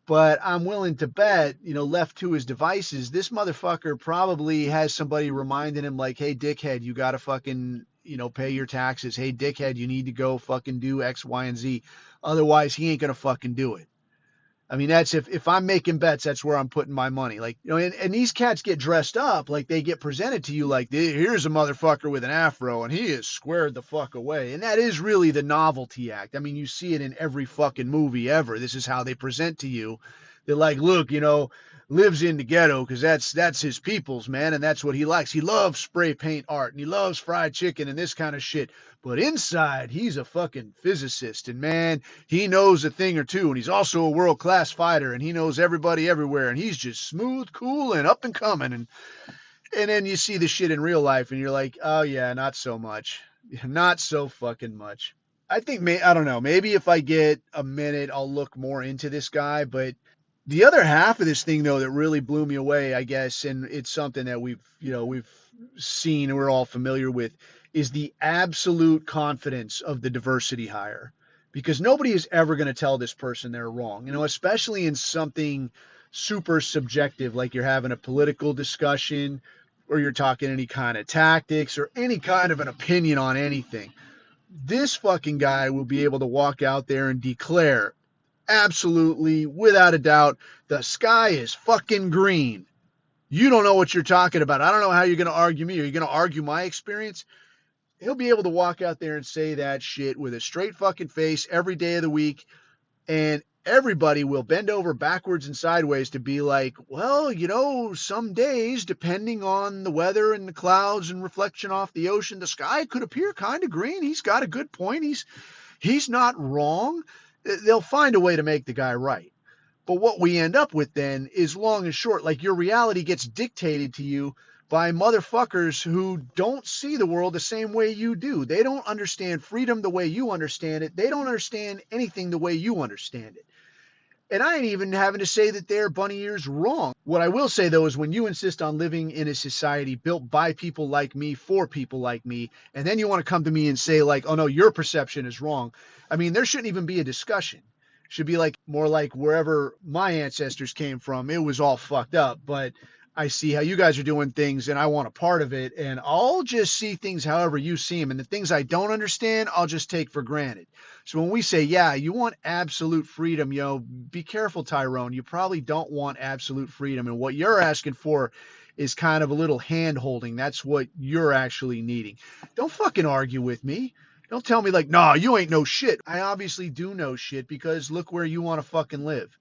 But I'm willing to bet, left to his devices, this motherfucker probably has somebody reminding him like, hey, dickhead, you got to fucking, pay your taxes. Hey, dickhead, you need to go fucking do X, Y, and Z. Otherwise, he ain't going to fucking do it. I mean, that's if I'm making bets, that's where I'm putting my money. Like, and these cats get dressed up like they get presented to you like, here's a motherfucker with an afro and he is squared the fuck away. And that is really the novelty act. I mean, you see it in every fucking movie ever. This is how they present to you. They're like, look, lives in the ghetto because that's his people's, man, and that's what he likes. He loves spray paint art and he loves fried chicken and this kind of shit. But inside, he's a fucking physicist, and man, he knows a thing or two, and he's also a world-class fighter, and he knows everybody everywhere, and he's just smooth, cool, and up and coming. And then you see the shit in real life, and you're like, oh yeah, not so much, not so fucking much. I think I don't know, maybe if I get a minute, I'll look more into this guy. But the other half of this thing, though, that really blew me away, I guess, and it's something that we've seen and we're all familiar with, is the absolute confidence of the diversity hire. Because nobody is ever going to tell this person they're wrong, especially in something super subjective, like you're having a political discussion or you're talking any kind of tactics or any kind of an opinion on anything. This fucking guy will be able to walk out there and declare absolutely, without a doubt, the sky is fucking green. You don't know what you're talking about. I don't know how you're going to argue me. Are you going to argue my experience? He'll be able to walk out there and say that shit with a straight fucking face every day of the week. And everybody will bend over backwards and sideways to be like, well, some days, depending on the weather and the clouds and reflection off the ocean, the sky could appear kind of green. He's got a good point. He's not wrong. They'll find a way to make the guy right. But what we end up with then is long and short, like your reality gets dictated to you by motherfuckers who don't see the world the same way you do. They don't understand freedom the way you understand it. They don't understand anything the way you understand it. And I ain't even having to say that they're bunny ears wrong. What I will say, though, is when you insist on living in a society built by people like me, for people like me, and then you want to come to me and say, like, oh, no, your perception is wrong. I mean, there shouldn't even be a discussion. It should be like more like wherever my ancestors came from, it was all fucked up. But I see how you guys are doing things, and I want a part of it, and I'll just see things however you see them. And the things I don't understand, I'll just take for granted. So when we say, yeah, you want absolute freedom, be careful, Tyrone. You probably don't want absolute freedom. And what you're asking for is kind of a little hand-holding. That's what you're actually needing. Don't fucking argue with me. Don't tell me like, nah, you ain't no shit. I obviously do know shit because look where you want to fucking live.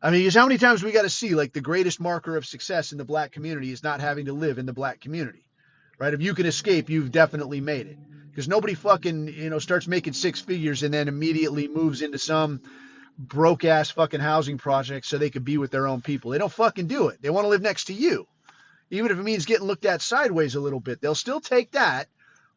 I mean, because how many times we got to see, like, the greatest marker of success in the black community is not having to live in the black community, right? If you can escape, you've definitely made it. Because nobody fucking, starts making six figures and then immediately moves into some broke-ass fucking housing project so they could be with their own people. They don't fucking do it. They want to live next to you. Even if it means getting looked at sideways a little bit, they'll still take that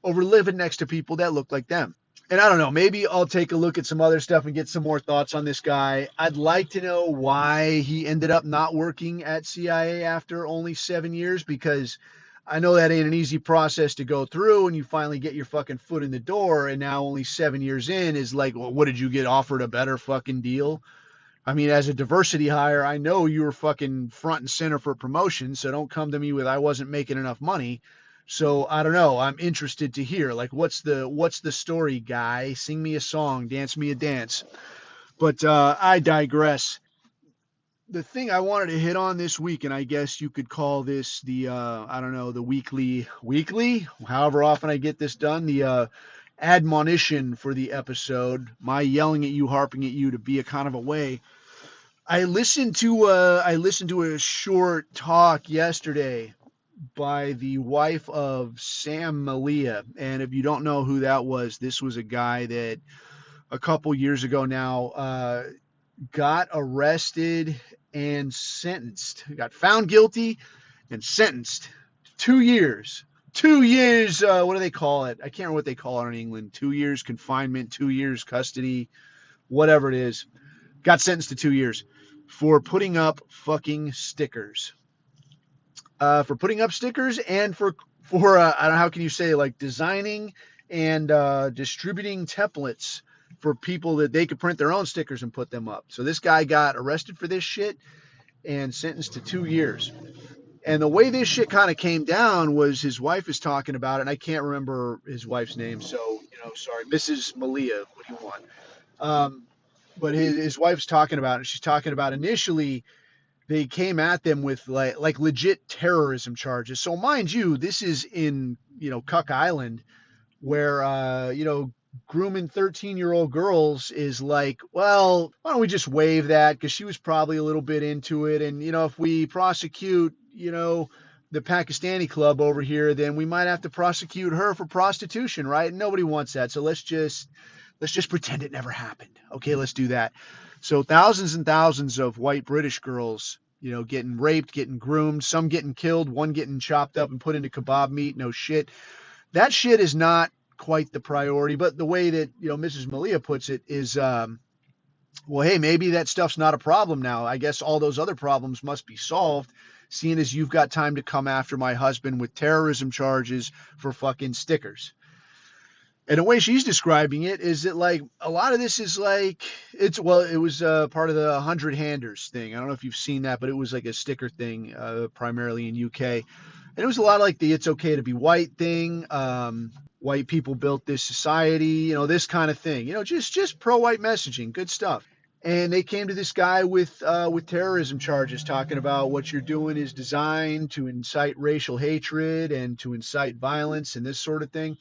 over living next to people that look like them. And I don't know, maybe I'll take a look at some other stuff and get some more thoughts on this guy. I'd like to know why he ended up not working at CIA after only 7 years, because I know that ain't an easy process to go through, and you finally get your fucking foot in the door, and now only 7 years in is like, well, what, did you get offered a better fucking deal? I mean, as a diversity hire, I know you were fucking front and center for promotion, so don't come to me with I wasn't making enough money. So I don't know. I'm interested to hear, like, what's the story, guy? Sing me a song, dance me a dance. But I digress. The thing I wanted to hit on this week, and I guess you could call this the I don't know, the weekly, however often I get this done, the admonition for the episode, my yelling at you, harping at you to be a kind of a way. I listened to a short talk yesterday by the wife of Sam Malia, and if you don't know who that was, this was a guy that a couple years ago now got arrested and sentenced. He got found guilty and sentenced 2 years. 2 years. What do they call it? I can't remember what they call it in England. 2 years confinement, 2 years custody, whatever it is. Got sentenced to 2 years for putting up fucking stickers. For putting up stickers and for I don't know, how can you say, like, designing and distributing templates for people that they could print their own stickers and put them up. So this guy got arrested for this shit and sentenced to 2 years. And the way this shit kind of came down was his wife is talking about it, and I can't remember his wife's name, so, sorry, Mrs. Malia, what do you want? But his wife's talking about it. She's talking about initially they came at them with like legit terrorism charges. So mind you, this is in, Cuck Island, where, grooming 13-year-old girls is like, well, why don't we just waive that? Because she was probably a little bit into it. And, if we prosecute, the Pakistani club over here, then we might have to prosecute her for prostitution, right? And nobody wants that. So let's just pretend it never happened. Okay, let's do that. So thousands and thousands of white British girls, getting raped, getting groomed, some getting killed, one getting chopped up and put into kebab meat. No shit. That shit is not quite the priority. But the way that, Mrs. Malia puts it is, well, hey, maybe that stuff's not a problem now. I guess all those other problems must be solved, seeing as you've got time to come after my husband with terrorism charges for fucking stickers. And the way she's describing it is that, like, a lot of this is like, it was part of the 100 handers thing. I don't know if you've seen that, but it was like a sticker thing, primarily in UK. And it was a lot like the "it's okay to be white" thing. White people built this society, this kind of thing. Just pro-white messaging, good stuff. And they came to this guy with terrorism charges, talking about what you're doing is designed to incite racial hatred and to incite violence and this sort of thing.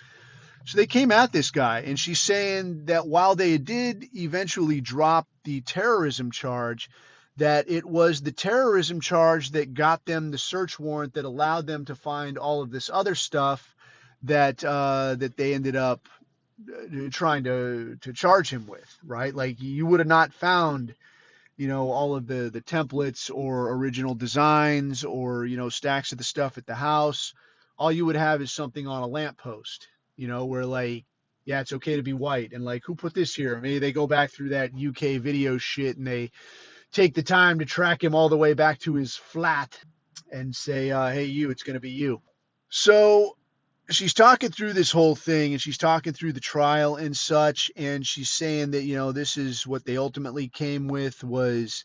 So they came at this guy, and she's saying that while they did eventually drop the terrorism charge, that it was the terrorism charge that got them the search warrant that allowed them to find all of this other stuff that they ended up trying to charge him with, right? Like, you would have not found, all of the templates or original designs or, stacks of the stuff at the house. All you would have is something on a lamppost. Where, like, yeah, it's okay to be white. And, like, who put this here? Maybe they go back through that UK video shit and they take the time to track him all the way back to his flat and say, hey, it's going to be you. So she's talking through this whole thing, and she's talking through the trial and such. And she's saying that, this is what they ultimately came with, was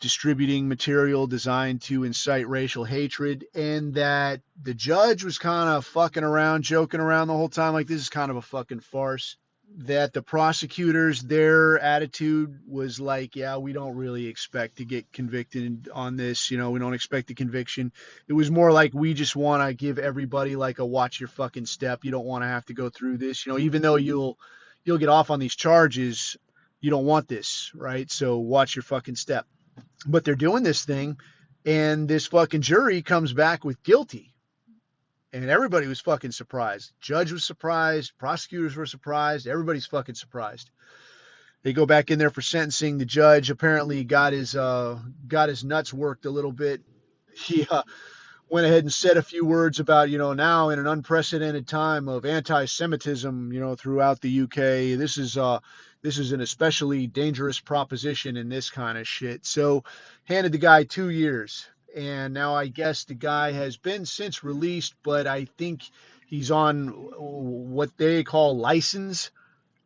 distributing material designed to incite racial hatred, and that the judge was kind of fucking around, joking around the whole time, like, this is kind of a fucking farce. That the prosecutors, their attitude was like, yeah, we don't really expect to get convicted on this, we don't expect a conviction. It was more like, we just want to give everybody like a watch your fucking step. You don't want to have to go through this, even though you'll get off on these charges, you don't want this, right? So watch your fucking step. But they're doing this thing, and this fucking jury comes back with guilty. And everybody was fucking surprised. Judge was surprised. Prosecutors were surprised. Everybody's fucking surprised. They go back in there for sentencing. The judge apparently got his nuts worked a little bit. He went ahead and said a few words about, now in an unprecedented time of anti-Semitism, throughout the UK, this is an especially dangerous proposition and this kind of shit. So handed the guy 2 years. And now I guess the guy has been since released, but I think he's on what they call license,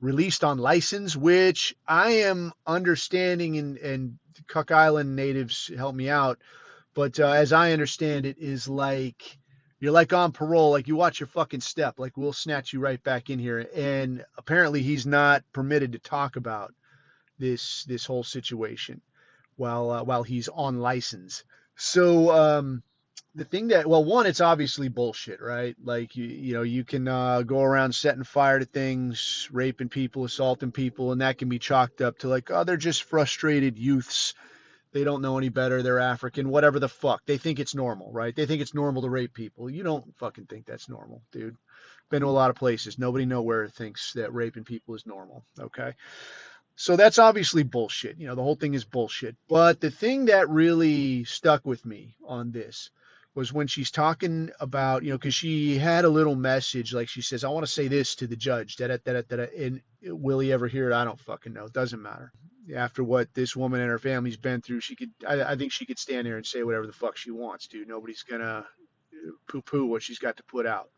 released on license, which I am understanding, and Cook Island natives help me out. But as I understand it, is like, you're like on parole, like you watch your fucking step, like we'll snatch you right back in here. And apparently he's not permitted to talk about this whole situation while he's on license. So The thing that, well, one, it's obviously bullshit, right? Like you know, you can go around setting fire to things, raping people, assaulting people, and that can be chalked up to like, oh, they're just frustrated youths. They don't know any better. They're African, whatever the fuck. They think it's normal, right? They think it's normal to rape people. You don't fucking think that's normal, dude. Been to a lot of places. Nobody nowhere thinks that raping people is normal. Okay. So that's obviously bullshit. You know, the whole thing is bullshit. But the thing that really stuck with me on this was when she's talking about, you know, because she had a little message, like she says, I want to say this to the judge. And will he ever hear it? I don't fucking know. It doesn't matter. After what this woman and her family's been through, I think she could stand there and say whatever the fuck she wants to. Nobody's going to poo poo what she's got to put out.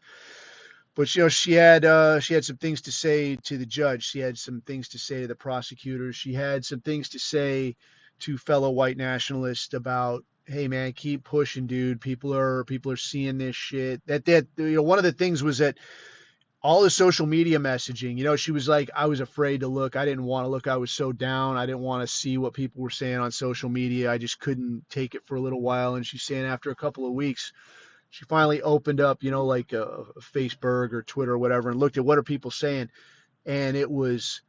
But you know, she had some things to say to the judge. She had some things to say to the prosecutors. She had some things to say to fellow white nationalists about, hey man, keep pushing, dude. People are seeing this shit. That you know, one of the things was that all the social media messaging, you know, she was like, I was afraid to look. I didn't want to look. I was so down. I didn't want to see what people were saying on social media. I just couldn't take it for a little while. And she's saying after a couple of weeks, she finally opened up, you know, like a Facebook or Twitter or whatever, and looked at what are people saying, and it was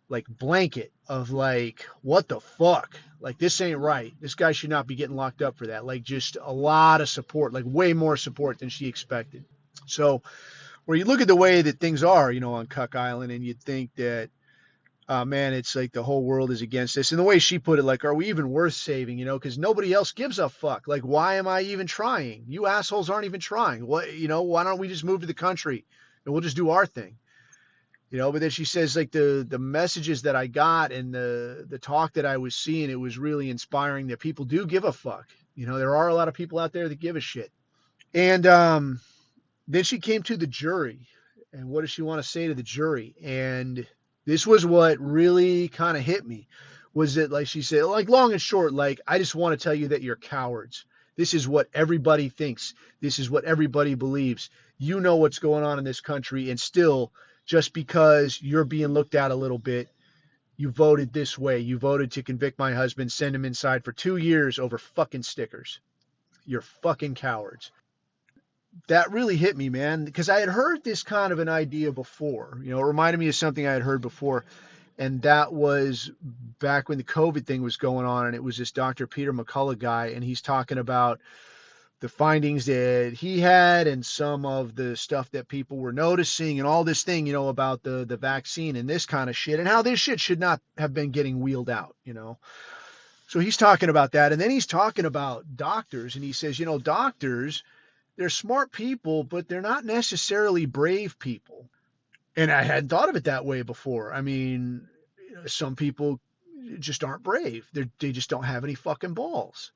like blanket of like, what the fuck? Like, this ain't right. This guy should not be getting locked up for that. Like, just a lot of support, like way more support than she expected. So, where you look at the way that things are, you know, on Cuck Island, and you'd think that, man, it's like the whole world is against this. And the way she put it, like, are we even worth saving? You know, because nobody else gives a fuck. Like, why am I even trying? You assholes aren't even trying. What, you know, why don't we just move to the country and we'll just do our thing? You know, but then she says, like, the messages that I got and the talk that I was seeing, it was really inspiring that people do give a fuck. You know, there are a lot of people out there that give a shit. And then she came to the jury. And what does she want to say to the jury? And this was what really kind of hit me, was that, like she said, like, long and short, like, I just want to tell you that you're cowards. This is what everybody thinks. This is what everybody believes. You know what's going on in this country, and still, just because you're being looked at a little bit, you voted this way. You voted to convict my husband, send him inside for 2 years over fucking stickers. You're fucking cowards. That really hit me, man, because I had heard this kind of an idea before. You know, it reminded me of something I had heard before, and that was back when the COVID thing was going on, and it was this Dr. Peter McCullough guy, and he's talking about the findings that he had and some of the stuff that people were noticing and all this thing, you know, about the vaccine and this kind of shit, and how this shit should not have been getting wheeled out, you know. So he's talking about that, and then he's talking about doctors, and he says, you know, doctors, they're smart people, but they're not necessarily brave people. And I hadn't thought of it that way before. I mean, you know, some people just aren't brave. They just don't have any fucking balls.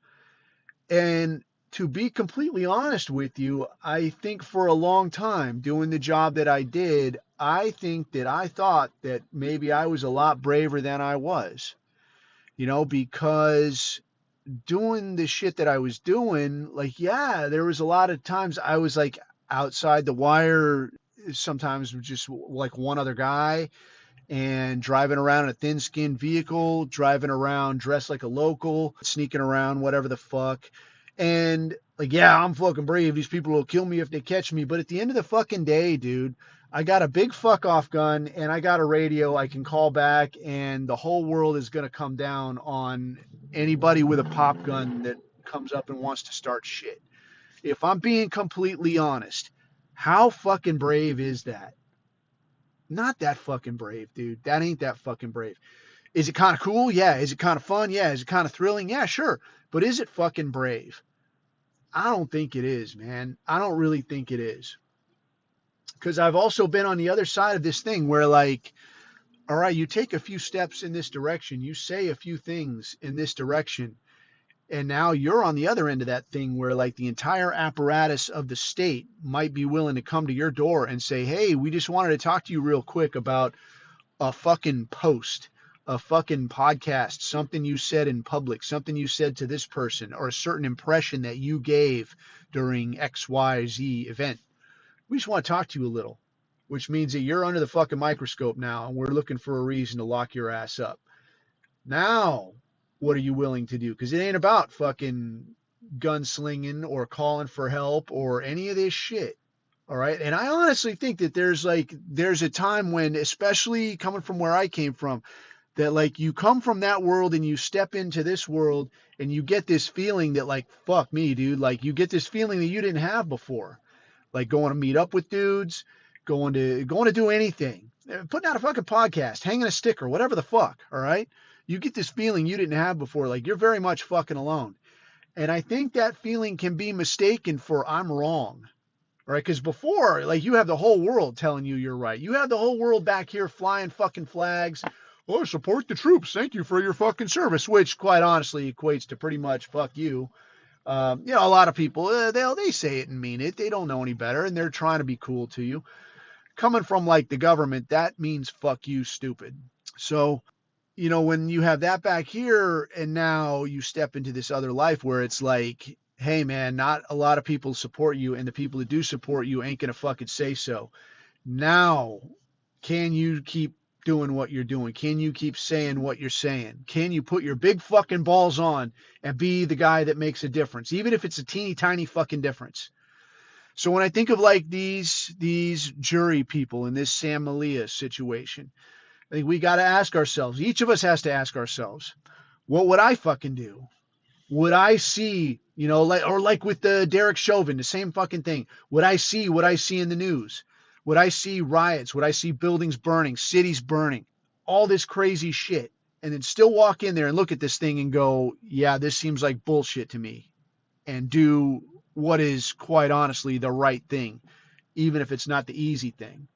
And to be completely honest with you, I think for a long time doing the job that I did, I think that I thought that maybe I was a lot braver than I was, you know, because doing the shit that I was doing, like, yeah, there was a lot of times I was like outside the wire, sometimes just like one other guy, and driving around in a thin skinned vehicle, driving around dressed like a local, sneaking around, whatever the fuck. And like, yeah, I'm fucking brave. These people will kill me if they catch me. But at the end of the fucking day, dude, I got a big fuck off gun and I got a radio I can call back, and the whole world is going to come down on anybody with a pop gun that comes up and wants to start shit. If I'm being completely honest, how fucking brave is that? Not that fucking brave, dude. That ain't that fucking brave. Is it kind of cool? Yeah. Is it kind of fun? Yeah. Is it kind of thrilling? Yeah, sure. But is it fucking brave? I don't think it is, man. I don't really think it is. Because I've also been on the other side of this thing where, like, all right, you take a few steps in this direction, you say a few things in this direction, and now you're on the other end of that thing where, like, the entire apparatus of the state might be willing to come to your door and say, hey, we just wanted to talk to you real quick about a fucking post, a fucking podcast, something you said in public, something you said to this person, or a certain impression that you gave during XYZ event. We just want to talk to you a little, which means that you're under the fucking microscope now, and we're looking for a reason to lock your ass up. Now, what are you willing to do? Because it ain't about fucking gunslinging or calling for help or any of this shit. All right. And I honestly think that there's a time when, especially coming from where I came from, that like you come from that world and you step into this world and you get this feeling that like, fuck me, dude. Like you get this feeling that you didn't have before. Like going to meet up with dudes, going to do anything, putting out a fucking podcast, hanging a sticker, whatever the fuck. All right. You get this feeling you didn't have before. Like you're very much fucking alone. And I think that feeling can be mistaken for I'm wrong. Right? Because before, like, you have the whole world telling you you're right. You have the whole world back here flying fucking flags. Oh, support the troops. Thank you for your fucking service, which quite honestly equates to pretty much fuck you. A lot of people, they say it and mean it. They don't know any better, and they're trying to be cool to you. Coming from, like, the government, that means fuck you, stupid. So, when you have that back here and now you step into this other life where it's like, hey, man, not a lot of people support you, and the people that do support you ain't going to fucking say so. Now, can you keep doing what you're doing? Can you keep saying what you're saying? Can you put your big fucking balls on and be the guy that makes a difference, even if it's a teeny tiny fucking difference? So when I think of like these jury people in this Sam Malia situation, I think we got to ask ourselves, each of us has to ask ourselves, what would I fucking do? Would I see, like with the Derek Chauvin, the same fucking thing. Would I see what I see in the news? Would I see riots? Would I see buildings burning, cities burning, all this crazy shit, and then still walk in there and look at this thing and go, yeah, this seems like bullshit to me, and do what is quite honestly the right thing, even if it's not the easy thing?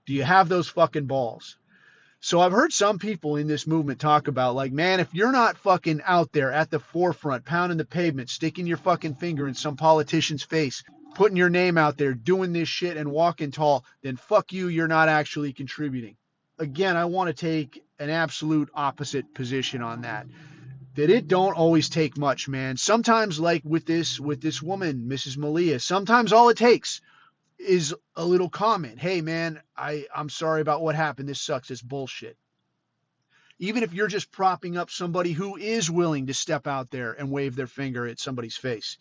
Do you have those fucking balls? So I've heard some people in this movement talk about like, man, if you're not fucking out there at the forefront, pounding the pavement, sticking your fucking finger in some politician's face, putting your name out there, doing this shit and walking tall, then fuck you, you're not actually contributing. Again, I want to take an absolute opposite position on that. That it don't always take much, man. Sometimes like with this woman, Mrs. Malia, sometimes all it takes is a little comment. Hey, man, I'm sorry about what happened. This sucks. It's bullshit. Even if you're just propping up somebody who is willing to step out there and wave their finger at somebody's face.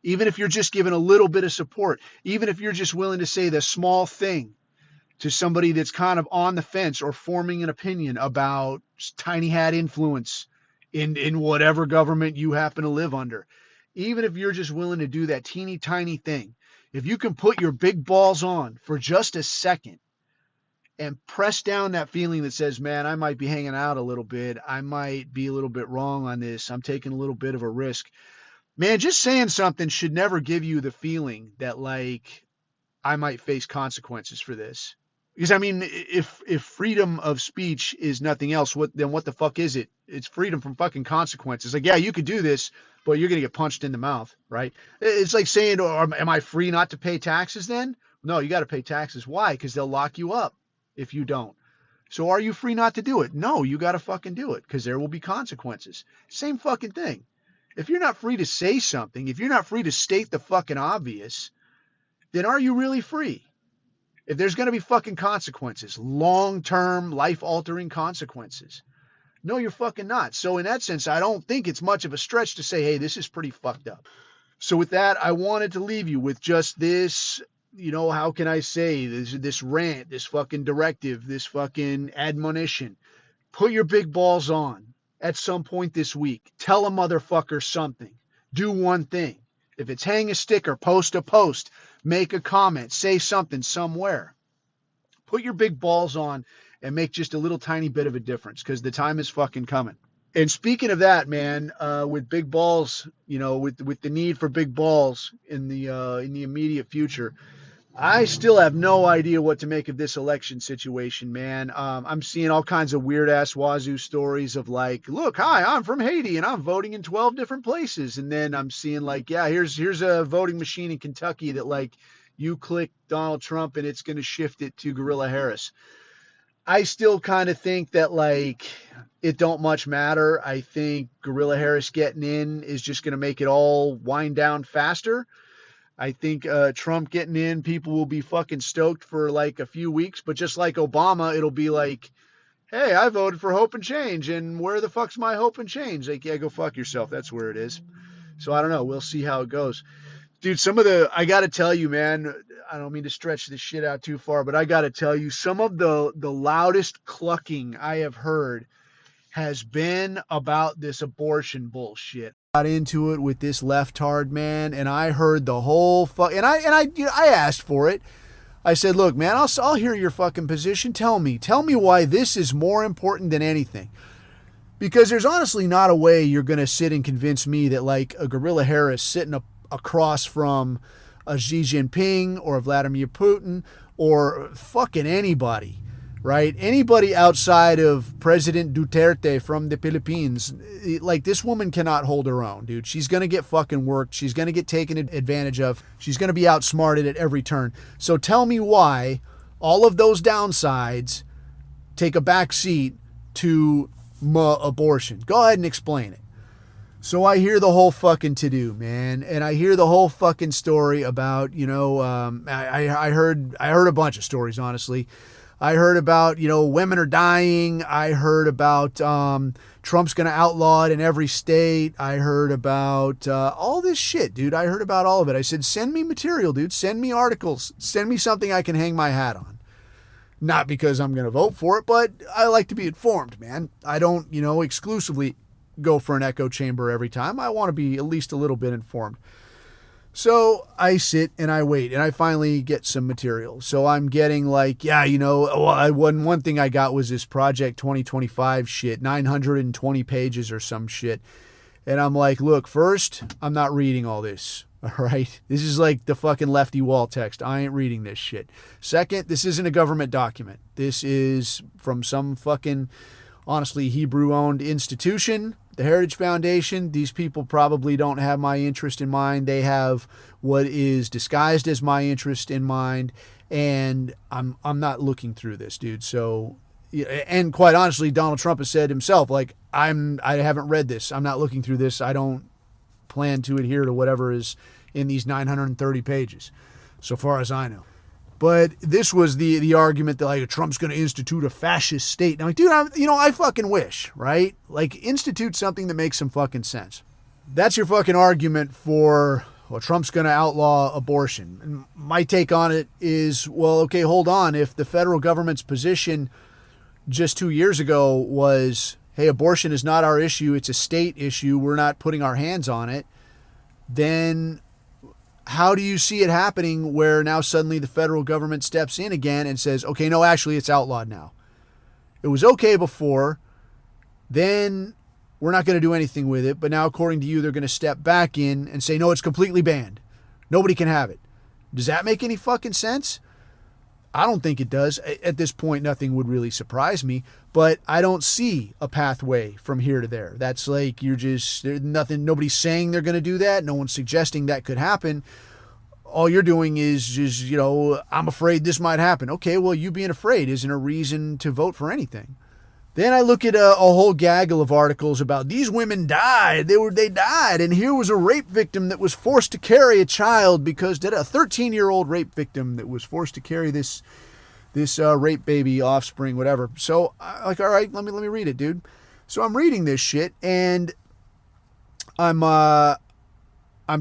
Even if you're just giving a little bit of support. Even if you're just willing to say the small thing to somebody that's kind of on the fence or forming an opinion about tiny hat influence in whatever government you happen to live under. Even if you're just willing to do that teeny tiny thing. If you can put your big balls on for just a second and press down that feeling that says, man, I might be hanging out a little bit. I might be a little bit wrong on this. I'm taking a little bit of a risk. Man, just saying something should never give you the feeling that like I might face consequences for this. Because I mean, if freedom of speech is nothing else, then what the fuck is it? It's freedom from fucking consequences. Like, yeah, you could do this, but you're going to get punched in the mouth, right? It's like saying, am I free not to pay taxes then? No, you got to pay taxes. Why? Because they'll lock you up if you don't. So are you free not to do it? No, you got to fucking do it because there will be consequences. Same fucking thing. If you're not free to say something, if you're not free to state the fucking obvious, then are you really free? If there's going to be fucking consequences, long-term, life-altering consequences. No, you're fucking not. So in that sense, I don't think it's much of a stretch to say, hey, this is pretty fucked up. So with that, I wanted to leave you with just this, how can I say, this rant, this fucking directive, this fucking admonition. Put your big balls on at some point this week. Tell a motherfucker something. Do one thing. If it's hang a sticker, post a post, make a comment, say something somewhere. Put your big balls on and make just a little tiny bit of a difference because the time is fucking coming. And speaking of that, man, with big balls, with the need for big balls in the immediate future, I still have no idea what to make of this election situation, man. I'm seeing all kinds of weird-ass wazoo stories of like, look, hi, I'm from Haiti, and I'm voting in 12 different places. And then I'm seeing like, yeah, here's a voting machine in Kentucky that like you click Donald Trump and it's going to shift it to Gorilla Harris. I still kind of think that like it don't much matter. I think Gorilla Harris getting in is just going to make it all wind down faster. I think Trump getting in, people will be fucking stoked for like a few weeks. But just like Obama, it'll be like, hey, I voted for hope and change. And where the fuck's my hope and change? Like, yeah, go fuck yourself. That's where it is. So I don't know. We'll see how it goes. Dude, I got to tell you, man, I don't mean to stretch this shit out too far, but I got to tell you, some of the loudest clucking I have heard has been about this abortion bullshit. Got into it with this leftard, man, and I heard the whole I asked for it. I said, look, man, I'll hear your fucking position. Tell me why this is more important than anything. Because there's honestly not a way you're going to sit and convince me that like a Guerrilla Harris sitting across from a Xi Jinping or a Vladimir Putin or fucking anybody, right? Anybody outside of President Duterte from the Philippines, like this woman cannot hold her own, dude. She's going to get fucking worked. She's going to get taken advantage of. She's going to be outsmarted at every turn. So tell me why all of those downsides take a back seat to abortion. Go ahead and explain it. So I hear the whole fucking to-do, man, and I hear the whole fucking story about, I heard a bunch of stories, honestly. I heard about, women are dying. I heard about Trump's going to outlaw it in every state. I heard about all this shit, dude. I heard about all of it. I said, send me material, dude. Send me articles. Send me something I can hang my hat on. Not because I'm going to vote for it, but I like to be informed, man. I don't, exclusively go for an echo chamber every time. I want to be at least a little bit informed. So I sit and I wait, and I finally get some material. So I'm getting like, one thing I got was this Project 2025 shit, 920 pages or some shit. And I'm like, look, first, I'm not reading all this. All right. This is like the fucking lefty wall text. I ain't reading this shit. Second, this isn't a government document. This is from some fucking, honestly, Hebrew-owned institution, the Heritage Foundation. These people probably don't have my interest in mind. They have what is disguised as my interest in mind. And I'm not looking through this, dude. So, and quite honestly, Donald Trump has said himself, like, I haven't read this. I'm not looking through this. I don't plan to adhere to whatever is in these 930 pages, so far as I know. But this was the argument that like Trump's going to institute a fascist state. And I'm like, dude, I fucking wish, right? Like, institute something that makes some fucking sense. That's your fucking argument for, well, Trump's going to outlaw abortion. And my take on it is, well, okay, hold on. If the federal government's position just 2 years ago was, hey, abortion is not our issue, it's a state issue, we're not putting our hands on it, then how do you see it happening where now suddenly the federal government steps in again and says, okay, no, actually it's outlawed now. It was okay before, then we're not going to do anything with it, but now according to you, they're going to step back in and say, no, it's completely banned. Nobody can have it. Does that make any fucking sense? I don't think it does. At this point, nothing would really surprise me, but I don't see a pathway from here to there. That's like, nobody's saying they're going to do that. No one's suggesting that could happen. All you're doing is just, I'm afraid this might happen. Okay, well, you being afraid isn't a reason to vote for anything. Then I look at a whole gaggle of articles about these women died. They died. And here was a rape victim that was forced to carry a child because a 13-year-old rape victim that was forced to carry this rape baby offspring, whatever. So all right, let me read it, dude. So I'm reading this shit and I'm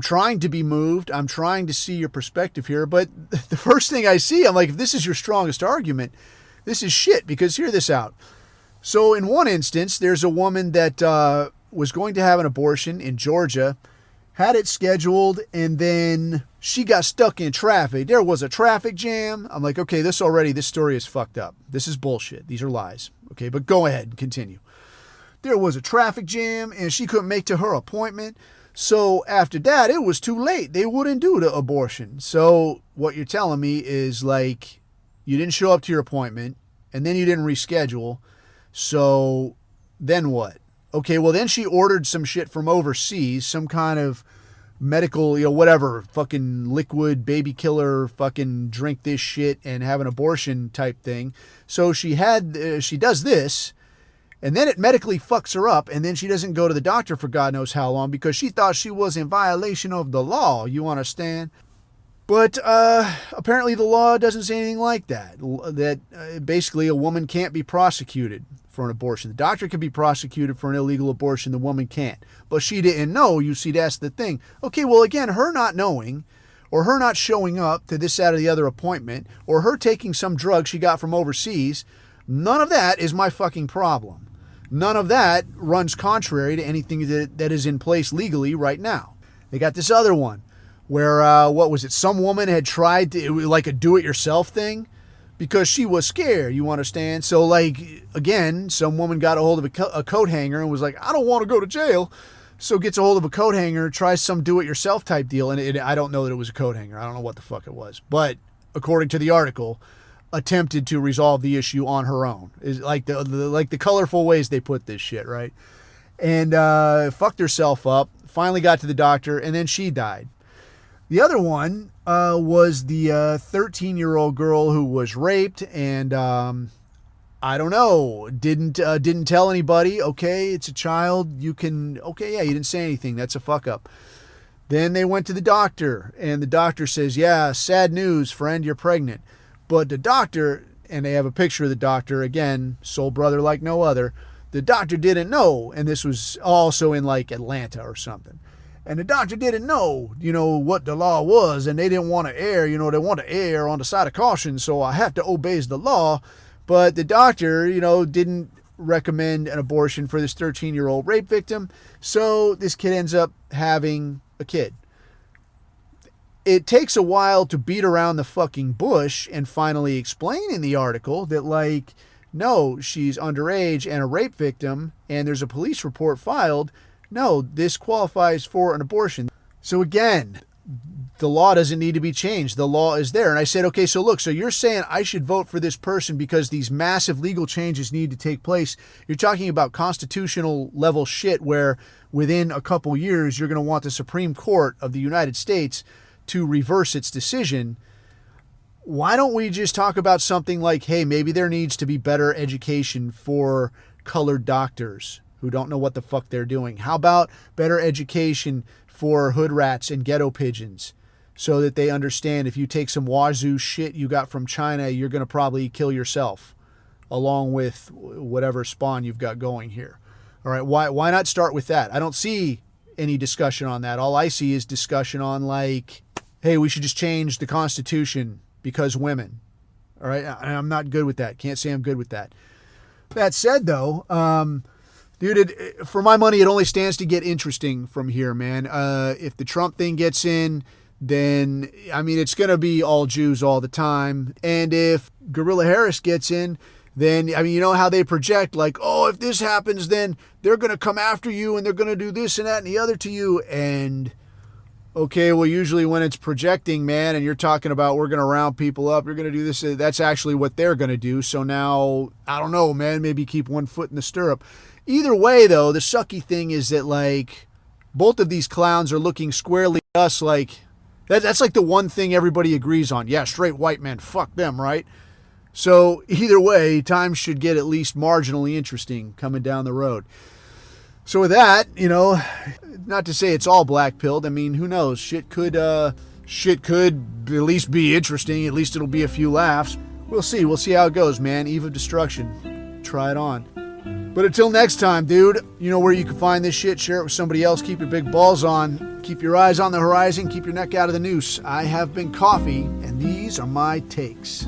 trying to be moved. I'm trying to see your perspective here. But the first thing I see, I'm like, if this is your strongest argument, this is shit, because hear this out. So in one instance, there's a woman that was going to have an abortion in Georgia, had it scheduled, and then she got stuck in traffic. There was a traffic jam. I'm like, okay, this story is fucked up. This is bullshit. These are lies. Okay, but go ahead and continue. There was a traffic jam, and she couldn't make to her appointment. So after that, it was too late. They wouldn't do the abortion. So what you're telling me is, like, you didn't show up to your appointment, and then you didn't reschedule. So then what? Okay, well, then she ordered some shit from overseas, some kind of medical, whatever, fucking liquid baby killer, fucking drink this shit and have an abortion type thing. So she does this, and then it medically fucks her up, and then she doesn't go to the doctor for God knows how long because she thought she was in violation of the law. You understand? But apparently the law doesn't say anything like that. Basically a woman can't be prosecuted for an abortion. The doctor can be prosecuted for an illegal abortion. The woman can't. But she didn't know. You see, that's the thing. Okay, well, again, her not knowing, or her not showing up to this, that, or the other appointment, or her taking some drug she got from overseas, none of that is my fucking problem. None of that runs contrary to anything that is in place legally right now. They got this other one where, what was it? Some woman had tried to, like a do-it-yourself thing because she was scared, you understand? So, like, again, some woman got a hold of a coat hanger and was like, I don't want to go to jail. So gets a hold of a coat hanger, tries some do-it-yourself type deal, and I don't know that it was a coat hanger. I don't know what the fuck it was. But according to the article, attempted to resolve the issue on her own. Is like the colorful ways they put this shit, right? And fucked herself up, finally got to the doctor, and then she died. The other one was the 13-year-old girl who was raped, and I don't know, didn't tell anybody. Okay, it's a child. You didn't say anything. That's a fuck up. Then they went to the doctor, and the doctor says, yeah, sad news, friend, you're pregnant. But the doctor, and they have a picture of the doctor, again, soul brother like no other, the doctor didn't know, and this was also in like Atlanta or something. And the doctor didn't know, what the law was, and they didn't want to err, they want to err on the side of caution, so I have to obey the law. But the doctor, didn't recommend an abortion for this 13-year-old rape victim, so this kid ends up having a kid. It takes a while to beat around the fucking bush and finally explain in the article that, like, no, she's underage and a rape victim, and there's a police report filed. No, this qualifies for an abortion. So again, the law doesn't need to be changed. The law is there. And I said, okay, so you're saying I should vote for this person because these massive legal changes need to take place. You're talking about constitutional level shit where within a couple years, you're going to want the Supreme Court of the United States to reverse its decision. Why don't we just talk about something like, hey, maybe there needs to be better education for colored doctors who don't know what the fuck they're doing? How about better education for hood rats and ghetto pigeons so that they understand if you take some wazoo shit you got from China, you're going to probably kill yourself along with whatever spawn you've got going here. All right, why not start with that? I don't see any discussion on that. All I see is discussion on like, hey, we should just change the Constitution because women. All right, I'm not good with that. Can't say I'm good with that. That said, though, dude, for my money, it only stands to get interesting from here, man. If the Trump thing gets in, then, it's going to be all Jews all the time. And if Guerrilla Harris gets in, then, you know how they project, like, oh, if this happens, then they're going to come after you and they're going to do this and that and the other to you. And, okay, well, usually when it's projecting, man, and you're talking about we're going to round people up, you're going to do this, that's actually what they're going to do. So now, I don't know, man, maybe keep one foot in the stirrup. Either way, though, the sucky thing is that, like, both of these clowns are looking squarely at us like, that's like the one thing everybody agrees on. Yeah, straight white men, fuck them, right? So either way, times should get at least marginally interesting coming down the road. So with that, not to say it's all black-pilled. Who knows? Shit could at least be interesting. At least it'll be a few laughs. We'll see. We'll see how it goes, man. Eve of destruction. Try it on. But until next time, dude, you know where you can find this shit. Share it with somebody else. Keep your big balls on. Keep your eyes on the horizon. Keep your neck out of the noose. I have been Coffee, and these are my takes.